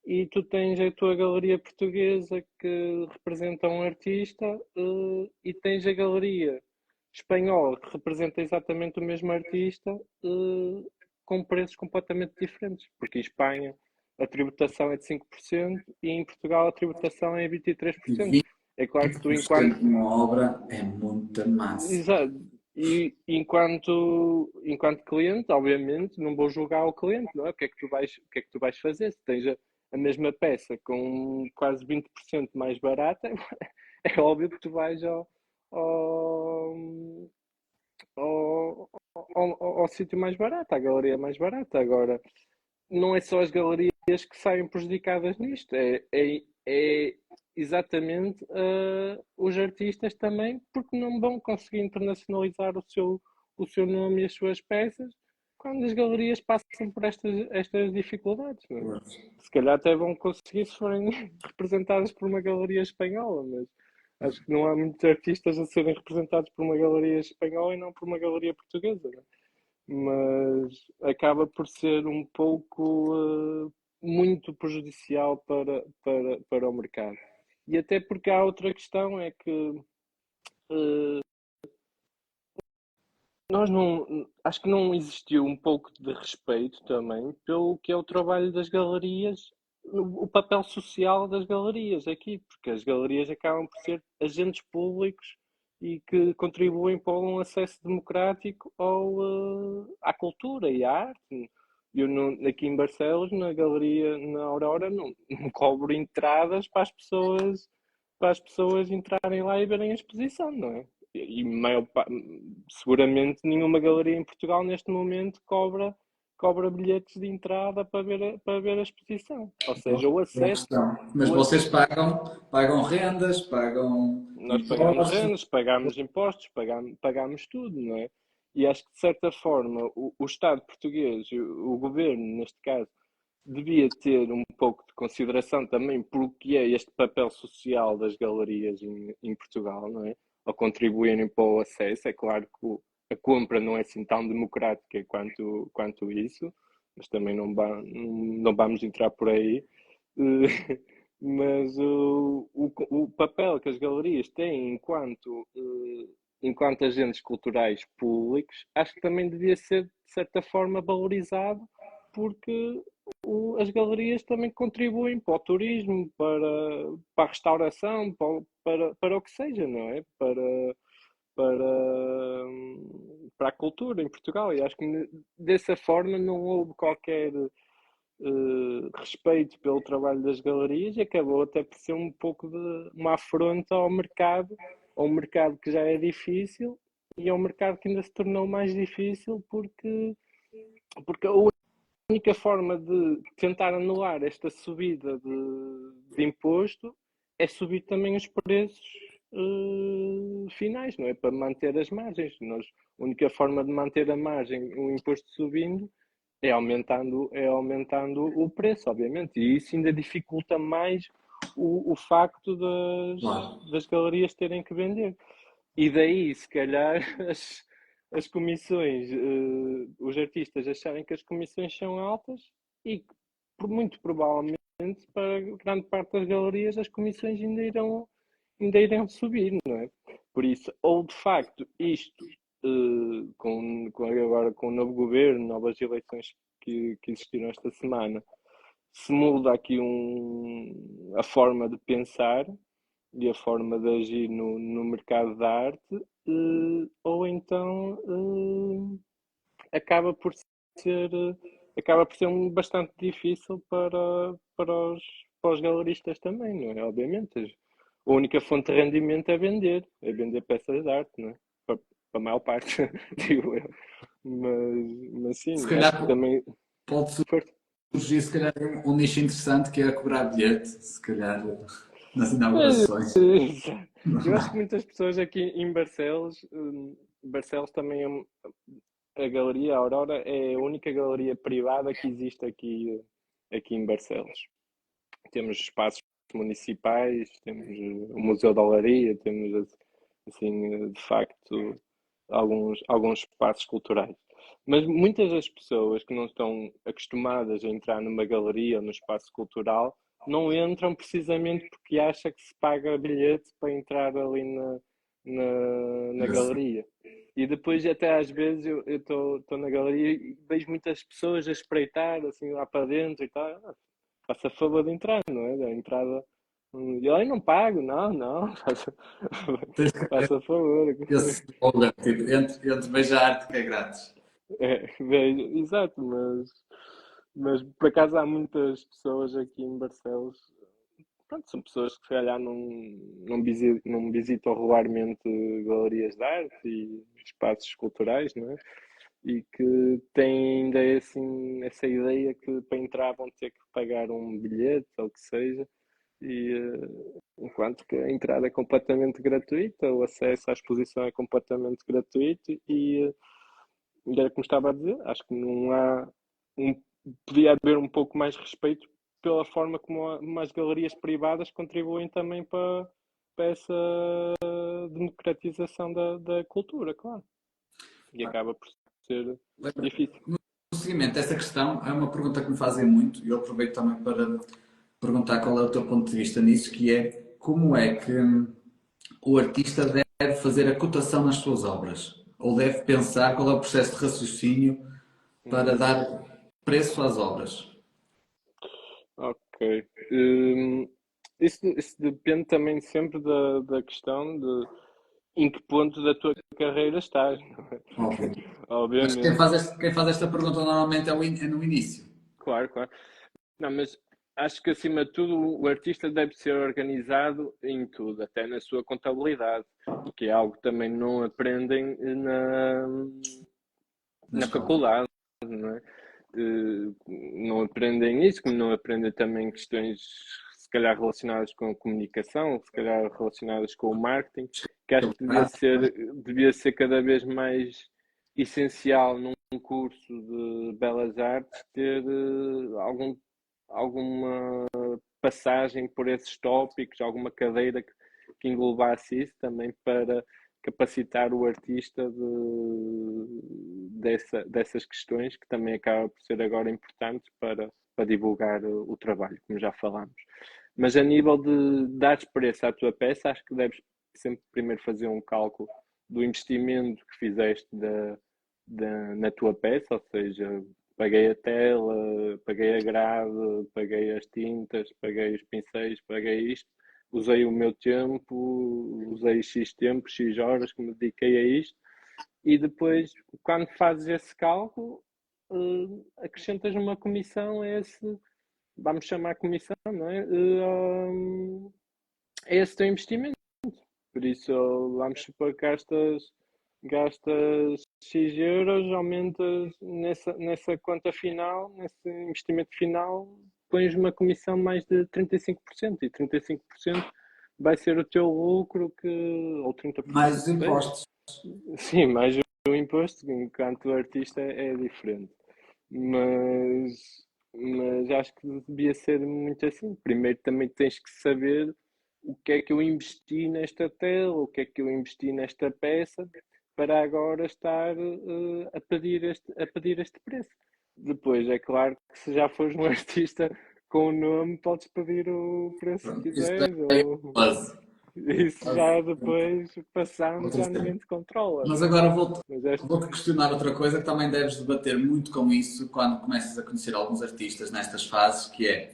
B: e tu tens a tua galeria portuguesa que representa um artista, e tens a galeria espanhola que representa exatamente o mesmo artista, com preços completamente diferentes, porque em Espanha a tributação é de 5% e em Portugal a tributação é 23%.
A: E
B: É claro que tu,
A: 20%
B: enquanto.
A: numa obra é muita massa.
B: Exato. E enquanto cliente, obviamente, não vou julgar o cliente, não é? O que é que tu vais fazer? Se tens a mesma peça com quase 20% mais barata, é óbvio que tu vais ao, ao sítio mais barato, à galeria mais barata. Agora, não é só as galerias que saem prejudicadas nisto, é exatamente os artistas também, porque não vão conseguir internacionalizar o seu nome e as suas peças quando as galerias passam por estas dificuldades. Não é? Se calhar até vão conseguir se forem representadas por uma galeria espanhola, mas acho que não há muitos artistas a serem representados por uma galeria espanhola e não por uma galeria portuguesa. Não é? Mas acaba por ser um pouco muito prejudicial para o mercado. E até porque há outra questão, é que nós não, acho que não existiu um pouco de respeito também pelo que é o trabalho das galerias, o papel social das galerias aqui, porque as galerias acabam por ser agentes públicos e que contribuem para um acesso democrático à cultura e à arte. Eu aqui em Barcelos, na galeria, na Aurora, não cobro entradas para as pessoas entrarem lá e verem a exposição, não é? E seguramente nenhuma galeria em Portugal neste momento cobra bilhetes de entrada para ver a exposição. Ou seja, o
A: Boa
B: acesso,
A: questão. Mas
B: o
A: vocês
B: acesso.
A: pagam rendas, pagam
B: Nós pagamos
A: impostos.
B: rendas, pagamos impostos, pagamos tudo, não é? E acho que de certa forma o Estado português, o governo neste caso, devia ter um pouco de consideração também por o que é este papel social das galerias em Portugal, não é? Ao contribuírem para o acesso. É claro que a compra não é assim tão democrática quanto isso, mas também não vamos entrar por aí. Mas o papel que as galerias têm enquanto agentes culturais públicos, acho que também devia ser, de certa forma, valorizado, porque as galerias também contribuem para o turismo, para a restauração, para o que seja, não é? Para a cultura em Portugal. E acho que dessa forma não houve qualquer respeito pelo trabalho das galerias e acabou até por ser um pouco de uma afronta ao mercado que já é difícil e ao mercado que ainda se tornou mais difícil porque a única forma de tentar anular esta subida de imposto é subir também os preços finais, não é? Para manter as margens. A única forma de manter a margem, o imposto subindo, é aumentando o preço, obviamente. E isso ainda dificulta mais o facto
A: Claro.
B: das galerias terem que vender. E daí, se calhar, as comissões, os artistas acharem que as comissões são altas e que, muito provavelmente, para grande parte das galerias, as comissões ainda irão subir, não é? Por isso, ou de facto isto, agora com o novo governo, novas eleições que existiram esta semana, se muda aqui a forma de pensar e a forma de agir no mercado da arte, ou então acaba por ser, acaba por ser bastante difícil para os galeristas também, não é? Obviamente. A única fonte de rendimento é vender peças de arte, não é? Para a maior parte, digo eu. Mas
A: Se
B: sim,
A: calhar
B: acho que também.
A: pode
B: Força.
A: surgir se calhar um nicho interessante que é cobrar bilhete, se calhar nas
B: É,
A: inaugurações.
B: eu acho que muitas pessoas aqui em Barcelos, Barcelos também a galeria a Aurora é a única galeria privada que existe aqui em Barcelos. Temos espaços municipais, temos o Museu da Olaria, temos assim, de facto, alguns espaços culturais. Mas muitas das pessoas que não estão acostumadas a entrar numa galeria ou num espaço cultural não entram precisamente porque acha que se paga bilhete para entrar ali na galeria. E depois, até às vezes, eu estou na galeria e vejo muitas pessoas a espreitar assim lá para dentro e tal. Faça favor de entrar, não é? Da entrada. E eu não pago, não, não.
A: Tens que ter
B: Faça favor.
A: esse slogan, tipo, entre veja a arte que é grátis.
B: Exato, mas por acaso há muitas pessoas aqui em Barcelos. Pronto, são pessoas que se calhar não visitam regularmente galerias de arte e espaços culturais, não é? E que têm ainda assim, essa ideia que para entrar vão ter que pagar um bilhete ou o que seja, e enquanto que a entrada é completamente gratuita, o acesso à exposição é completamente gratuito e era como estava a dizer, acho que não há um, podia haver um pouco mais respeito pela forma como as galerias privadas contribuem também para essa democratização da cultura, claro. E acaba por ser difícil.
A: No seguimento dessa questão, é uma pergunta que me fazem muito e eu aproveito também para perguntar qual é o teu ponto de vista nisso, que é como é que o artista deve fazer a cotação nas suas obras? Ou deve pensar qual é o processo de raciocínio para
B: Uhum.
A: dar preço às obras?
B: Ok. Isso depende também sempre da questão de em que ponto da tua carreira estás, não é?
A: Óbvio. Mas
B: Obviamente,
A: quem faz esta pergunta normalmente é no início.
B: claro, claro. Não, mas acho que acima de tudo o artista deve ser organizado em tudo, até na sua contabilidade, que é algo que também não aprendem
A: Na
B: na
A: escola.
B: faculdade, não é? Não aprendem isso, como não aprendem também questões se calhar relacionadas com a comunicação, se calhar relacionadas com o marketing, que acho que devia ser cada vez mais essencial num curso de belas artes ter alguma passagem por esses tópicos, alguma cadeira que englobasse isso também para capacitar o artista dessas questões, que também acaba por ser agora importante para divulgar o trabalho, como já falámos. Mas a nível de dar preço à tua peça, acho que deves sempre primeiro fazer um cálculo do investimento que fizeste na tua peça, ou seja, paguei a tela, paguei a grade, paguei as tintas, paguei os pincéis, paguei isto, usei o meu tempo, usei X tempo, X horas que me dediquei a isto, e depois, quando fazes esse cálculo, acrescentas uma comissão a esse, vamos chamar comissão, não é? A esse teu investimento. Por isso, vamos supor que gastas X euros, aumentas nessa conta final, nesse investimento final, pões uma comissão mais de 35%, e 35% vai ser o teu lucro, ou
A: Mais
B: 30%
A: os
B: que seja.
A: impostos.
B: Sim, mais o imposto, enquanto artista é diferente. Mas acho que devia ser muito assim. Primeiro também tens que saber o que é que eu investi nesta tela, o que é que eu investi nesta peça, para agora estar a pedir este preço. Depois, é claro que se já fores um artista com o nome, podes pedir o preço que
A: Pronto, isso
B: quiseres,
A: é
B: ou
A: quase.
B: isso já depois, passando,
A: Outra
B: já
A: cena.
B: ninguém te controla,
A: Mas
B: não é?
A: agora
B: Mas
A: vou-te questionar outra coisa que também deves debater muito com isso quando começas a conhecer alguns artistas nestas fases, que é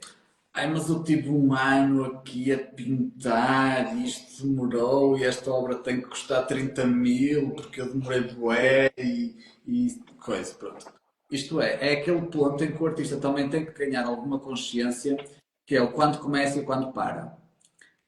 A: ai, mas eu tive um ano aqui a pintar e isto demorou e esta obra tem que custar 30 000 porque eu demorei bué e coisa, pronto. Isto é aquele ponto em que o artista também tem que ganhar alguma consciência, que é o quando começa e quando para.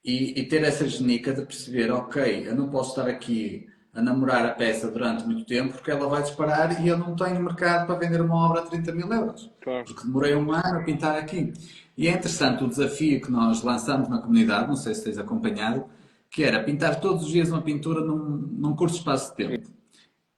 A: E ter essa genica de perceber, ok, eu não posso estar aqui a namorar a peça durante muito tempo porque ela vai disparar e eu não tenho mercado para vender uma obra a 30 000 euros.
B: claro.
A: Porque demorei um ano a pintar aqui. E é interessante o desafio que nós lançamos na comunidade, não sei se tens acompanhado, que era pintar todos os dias uma pintura num curto espaço de tempo.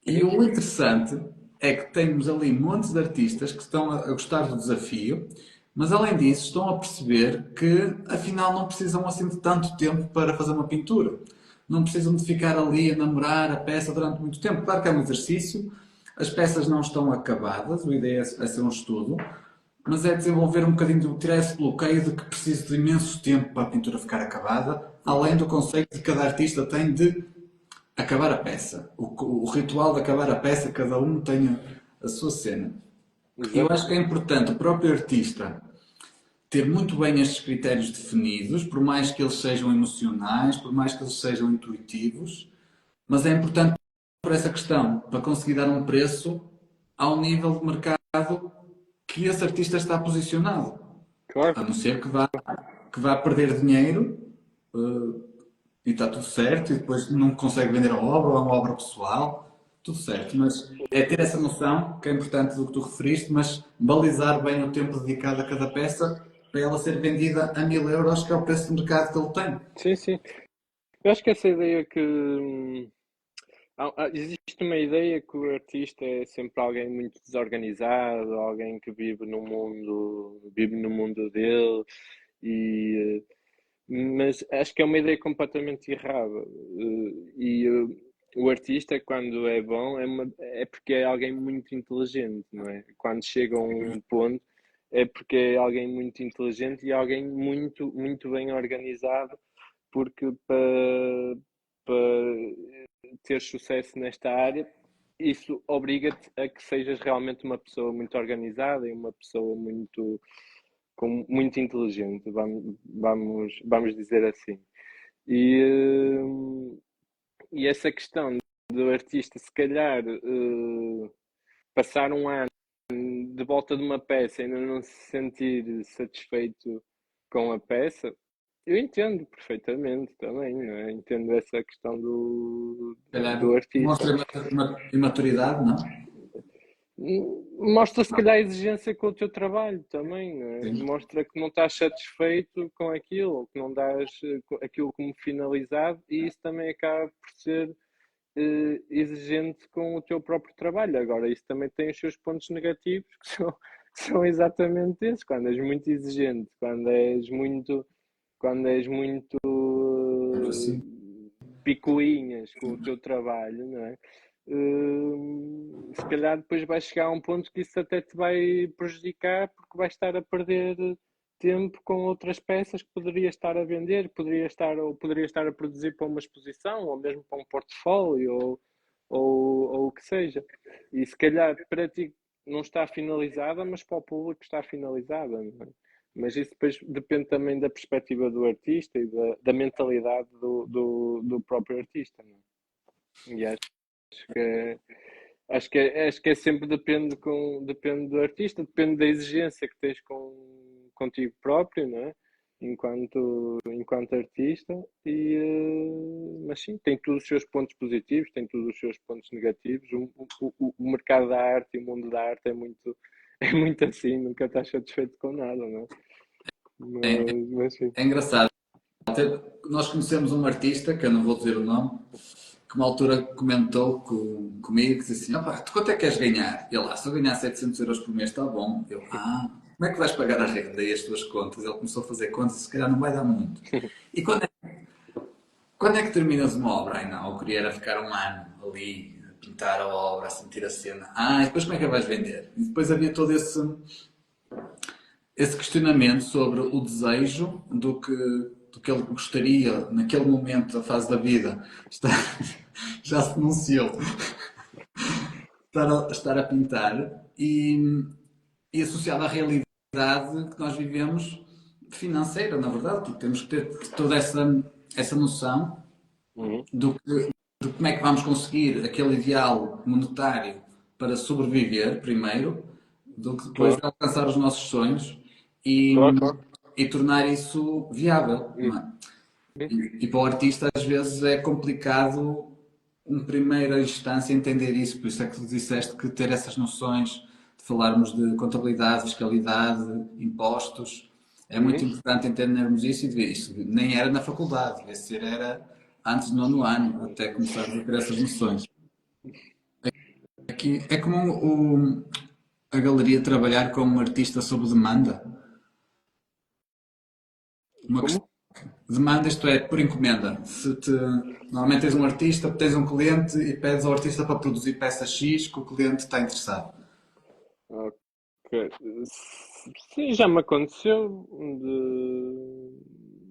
A: E
B: Sim,
A: o
B: sim.
A: interessante é que temos ali montes de artistas que estão a gostar do desafio, mas além disso estão a perceber que afinal não precisam assim de tanto tempo para fazer uma pintura. Não precisam de ficar ali a namorar a peça durante muito tempo. Claro que é um exercício, as peças não estão acabadas, a ideia é ser um estudo, mas é desenvolver um bocadinho, tirar esse bloqueio de que preciso de imenso tempo para a pintura ficar acabada, além do conceito que cada artista tem de acabar a peça. O ritual de acabar a peça, cada um tem a sua cena. E eu acho que
B: Exato.
A: é importante o próprio artista ter muito bem estes critérios definidos, por mais que eles sejam emocionais, por mais que eles sejam intuitivos, mas é importante por essa questão, para conseguir dar um preço ao nível de mercado que esse artista está posicionado.
B: Claro.
A: A não ser que vá perder dinheiro, eh, e está tudo certo, e depois não consegue vender a obra, ou é uma obra pessoal, tudo certo, mas é ter essa noção, que é importante do que tu referiste, mas balizar bem o tempo dedicado a cada peça para ela ser vendida a 1000 euros, que é o preço de mercado que ele tem.
B: Sim, sim. Eu acho que essa ideia que. Existe uma ideia que o artista é sempre alguém muito desorganizado, alguém que vive no mundo dele, e, mas acho que é uma ideia completamente errada. O artista, quando é bom, é porque é alguém muito inteligente, não é? Quando chega a um ponto, é porque é alguém muito inteligente e alguém muito, muito bem organizado, porque para ter sucesso nesta área, isso obriga-te a que sejas realmente uma pessoa muito organizada e uma pessoa muito inteligente, vamos dizer assim. E essa questão do artista, se calhar, passar um ano de volta de uma peça e ainda não se sentir satisfeito com a peça, eu entendo perfeitamente também, não é? Entendo essa questão do,
A: Se calhar
B: do artista.
A: demonstra imaturidade, não?
B: Mostra se calhar a exigência com o teu trabalho também, não é?
A: Sim.
B: Mostra que não estás satisfeito com aquilo, ou que não dás aquilo como finalizado, e isso também acaba por ser exigente com o teu próprio trabalho. Agora, isso também tem os seus pontos negativos, que são exatamente esses. Quando és muito exigente, quando és muito
A: Assim.
B: picuinhas com o teu trabalho, não é? Se calhar depois vai chegar a um ponto que isso até te vai prejudicar, porque vais estar a perder tempo com outras peças que poderia estar a vender, poderia estar a produzir para uma exposição, ou mesmo para um portfólio, ou o que seja. E se calhar para ti não está finalizada, mas para o público está finalizada. Não é? Mas isso depois depende também da perspectiva do artista e da mentalidade do próprio artista. Não é? E que é, acho que é sempre depende do artista, depende da exigência que tens contigo próprio, não é? Enquanto artista, mas sim, tem todos os seus pontos positivos, tem todos os seus pontos negativos. O mercado da arte e o mundo da arte é muito assim, nunca estás satisfeito com nada, não é?
A: É,
B: Mas sim.
A: é engraçado. Nós conhecemos um artista, que eu não vou dizer o nome, que uma altura comentou comigo, que disse assim, opa, tu quanto é que queres ganhar? E ele, se eu ganhar 700 euros por mês está bom. Eu, como é que vais pagar a renda e as tuas contas? Ele começou a fazer contas e se calhar não vai dar muito. E quando é que terminas uma obra? Ai não, eu queria era ficar um ano ali, a pintar a obra, a sentir a cena. E depois como é que a vais vender? E depois havia todo esse questionamento sobre o desejo do que ele gostaria naquele momento da fase da vida. Já se denunciou estar a pintar e associado à realidade que nós vivemos financeira, na verdade, porque temos que ter toda essa noção
B: Uhum.
A: de como é que vamos conseguir aquele ideal monetário para sobreviver primeiro, do que depois de
B: Claro,
A: alcançar os nossos sonhos e,
B: claro, claro.
A: e tornar isso viável. Não
B: Uhum.
A: é? E para o artista às vezes é complicado em primeira instância entender isso, por isso é que tu disseste que ter essas noções de falarmos de contabilidade, fiscalidade, impostos, é muito
B: Uhum.
A: importante entendermos isso e isso nem era na faculdade, devia ser era antes do nono ano, até começarmos a ter essas noções. Aqui é comum a galeria trabalhar com um artista sob demanda. Uma questão
B: Como?
A: demanda, isto é, por encomenda. Normalmente tens um artista, tens um cliente e pedes ao artista para produzir peça X que o cliente está interessado.
B: Ok. Sim, já me aconteceu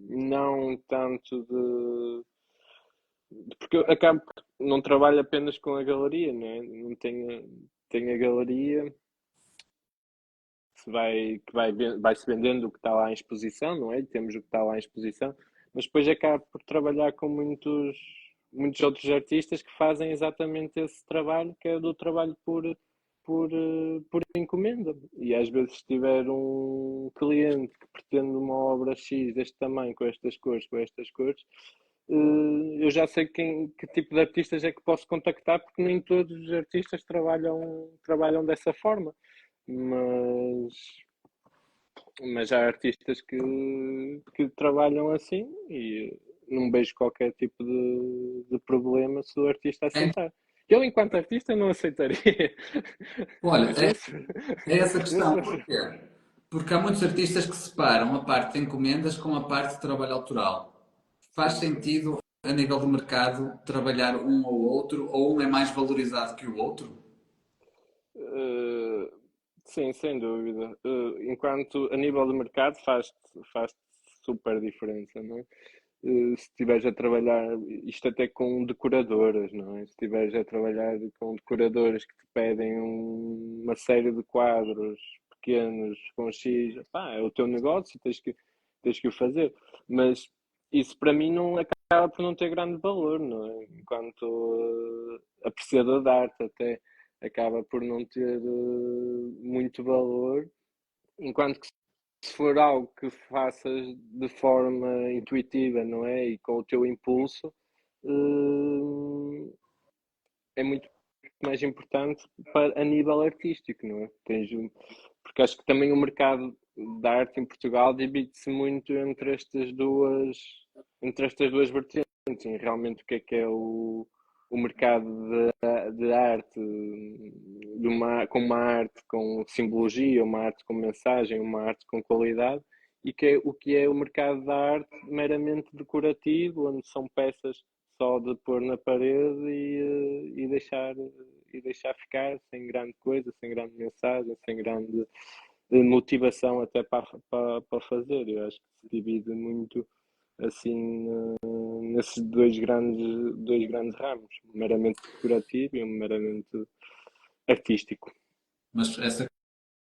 B: não tanto porque eu acabo que não trabalho apenas com a galeria, né? Não tenho a galeria vai-se vendendo o que está lá em exposição, não é? E temos o que está lá em exposição, mas depois acabo por trabalhar com muitos outros artistas que fazem exatamente esse trabalho, que é do trabalho por encomenda. E às vezes, se tiver um cliente que pretende uma obra X deste tamanho, com estas cores, eu já sei que tipo de artistas é que posso contactar, porque nem todos os artistas trabalham dessa forma. Mas, mas há artistas que trabalham assim e não vejo qualquer tipo de problema se o artista
A: É,
B: aceitar. Eu, enquanto artista, não aceitaria.
A: olha,
B: Eu,
A: é,
B: se-
A: é essa
B: eu, se
A: questão.
B: fosse-
A: Porquê? Porque há muitos artistas que separam a parte de encomendas com a parte de trabalho autoral. Faz
B: Sim, sim.
A: sentido, a nível de mercado, trabalhar um ou outro, ou um é mais valorizado que o outro?
B: Eh, sim, sem dúvida. Enquanto a nível de mercado faz super diferença, não é? Se estiveres a trabalhar, isto até com decoradoras, não é? Se estiveres a trabalhar com decoradoras que te pedem uma série de quadros pequenos com X, pá, é o teu negócio, tens que o fazer. Mas isso para mim não acaba por não ter grande valor, não é? Enquanto apreciador de arte até acaba por não ter muito valor, enquanto que se for algo que faças de forma intuitiva, não é? E com o teu impulso, é muito mais importante a nível artístico, não é? Porque acho que também o mercado da arte em Portugal divide-se muito entre estas duas vertentes, em realmente o que é o mercado de arte, com uma arte com simbologia, uma arte com mensagem, uma arte com qualidade, e o que é o mercado da arte meramente decorativo, onde são peças só de pôr na parede e deixar ficar sem grande coisa, sem grande mensagem, sem grande. de motivação até para fazer. Eu acho que se divide muito assim nesses dois grandes ramos, um meramente decorativo e um meramente artístico.
A: Mas essa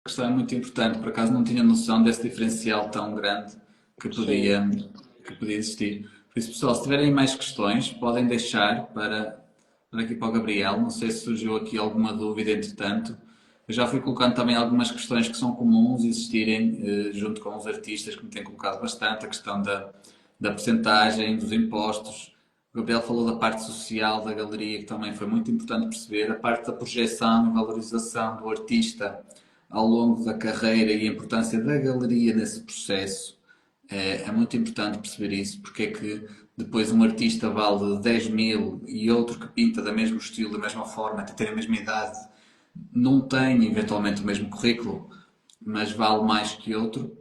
A: questão é muito importante, por acaso não tinha noção desse diferencial tão grande que
B: Sim,
A: podia, que podia existir. Por isso, pessoal, se tiverem mais questões, podem deixar para aqui para o Gabriel. Não sei se surgiu aqui alguma dúvida, entretanto. Eu já fui colocando também algumas questões que são comuns existirem junto com os artistas, que me têm colocado bastante, a questão da percentagem, dos impostos. O Gabriel falou da parte social da galeria, que também foi muito importante perceber, a parte da projeção e valorização do artista ao longo da carreira e a importância da galeria nesse processo. É muito importante perceber isso, porque é que depois um artista vale 10 mil e outro que pinta do mesmo estilo, da mesma forma, até ter a mesma idade, não tem eventualmente o mesmo currículo, mas vale mais que outro.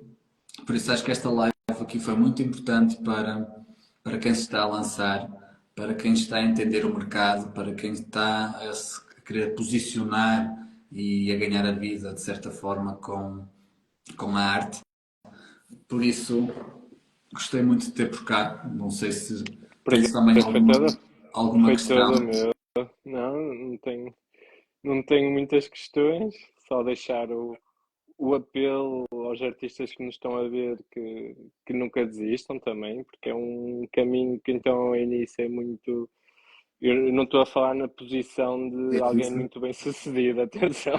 A: Por isso acho que esta live aqui foi muito importante para quem se está a lançar, para quem está a entender o mercado, para quem está a querer posicionar e a ganhar a vida de certa forma com a arte. Por isso gostei muito de ter por cá. Não sei se tens também
B: prazer
A: alguma
B: foi
A: questão.
B: todo meu. Não, não tenho muitas questões, só deixar o apelo aos artistas que nos estão a ver que nunca desistam também, porque é um caminho que então ao início é muito. Eu não estou a falar na posição de alguém muito bem sucedido, atenção.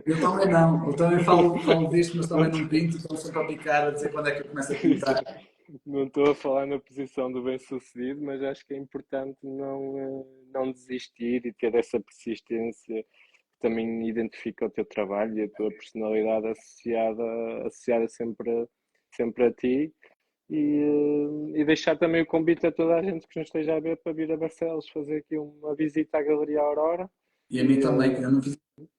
A: Eu também não, eu também falo disto, mas também não pinto, estou sempre a picar a dizer quando é que eu começo a pintar.
B: Não estou a falar na posição do bem-sucedido, mas acho que é importante não desistir e ter essa persistência que também identifica o teu trabalho e a tua personalidade associada sempre a ti. E deixar também o convite a toda a gente que nos esteja a ver para vir a Barcelos fazer aqui uma visita à Galeria Aurora.
A: E a mim
B: E,
A: também, que eu não fiz,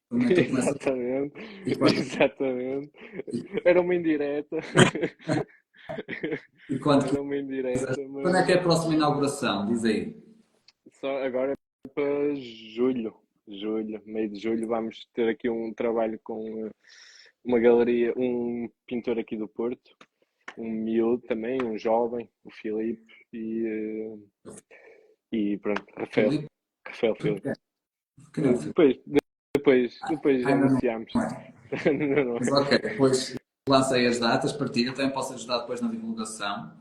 A: também estou com essa.
B: exatamente,
A: E quando,
B: exatamente. Era uma indireta.
A: e quando,
B: Era uma indireta,
A: quando é
B: mas
A: que é a próxima inauguração? Diz aí.
B: só agora é para julho. Julho, meio de julho, vamos ter aqui um trabalho com uma galeria, um pintor aqui do Porto, um miúdo também, um jovem, o Filipe, e pronto,
A: Filipe?
B: Rafael Filipe.
A: Quem é o Filipe?
B: Depois
A: Ainda
B: anunciamos.
A: não é.
B: Não, não
A: Mas
B: é.
A: ok, depois lancei as datas, partilha, também posso ajudar depois na divulgação.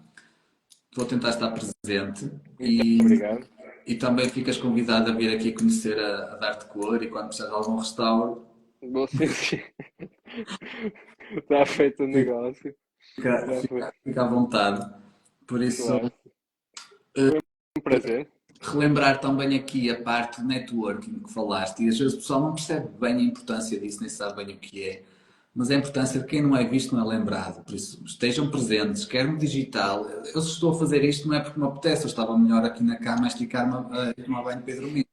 A: Vou tentar estar presente
B: Muito
A: e,
B: obrigado.
A: e também ficas convidado a vir aqui conhecer a Darte Cor e quando precisar de algum restauro,
B: Vou sentir. Está feito o negócio. Já foi.
A: fica à vontade. Por isso,
B: Claro. Um prazer.
A: relembrar também aqui a parte de networking que falaste, e às vezes o pessoal não percebe bem a importância disso, nem sabe bem o que é, mas a importância de quem não é visto não é lembrado, por isso estejam presentes, quer no digital. Eu se estou a fazer isto não é porque me apetece, eu estava melhor aqui na cama a esticar-me a tomar banho de Pedro Mim.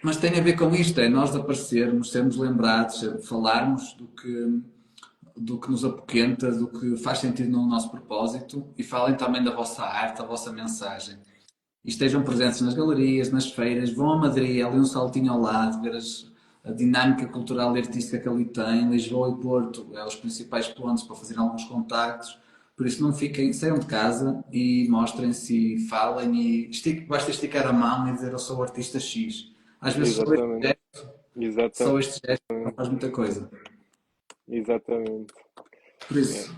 A: Mas tem a ver com isto, é nós aparecermos, sermos lembrados, falarmos do que nos apoquenta, do que faz sentido no nosso propósito e falem também da vossa arte, da vossa mensagem. E estejam presentes nas galerias, nas feiras, vão a Madrid, ali um saltinho ao lado, ver a dinâmica cultural e artística que ali tem. Lisboa e Porto é os principais pontos para fazer alguns contactos. Por isso não fiquem, saiam de casa e mostrem-se e falem e basta esticar a mão e dizer eu sou o artista X. Às vezes
B: Exatamente.
A: só
B: Exatamente.
A: este gesto não faz muita coisa.
B: Exatamente.
A: Por
B: É.
A: isso,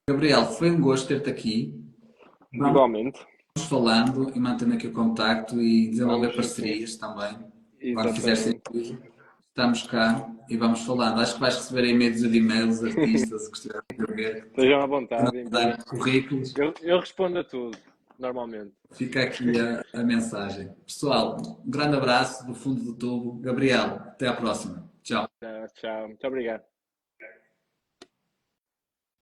A: Gabriel, foi um gosto ter-te aqui. Vamos
B: Igualmente.
A: falando e mantendo aqui o contacto e desenvolver
B: Vamos assim.
A: parcerias também. Quando fizer
B: Exatamente.
A: sentido, estamos cá e vamos falando. Acho que vais receber aí meia dúzia de e-mails, artistas que estiverem a ver,
B: Estejam à vontade, enviem.
A: dar currículos.
B: Eu respondo a tudo, normalmente.
A: Fica aqui a mensagem. Pessoal, um grande abraço do fundo do tubo. Gabriel, até à próxima. Tchau.
B: Tchau, tchau. Muito obrigado.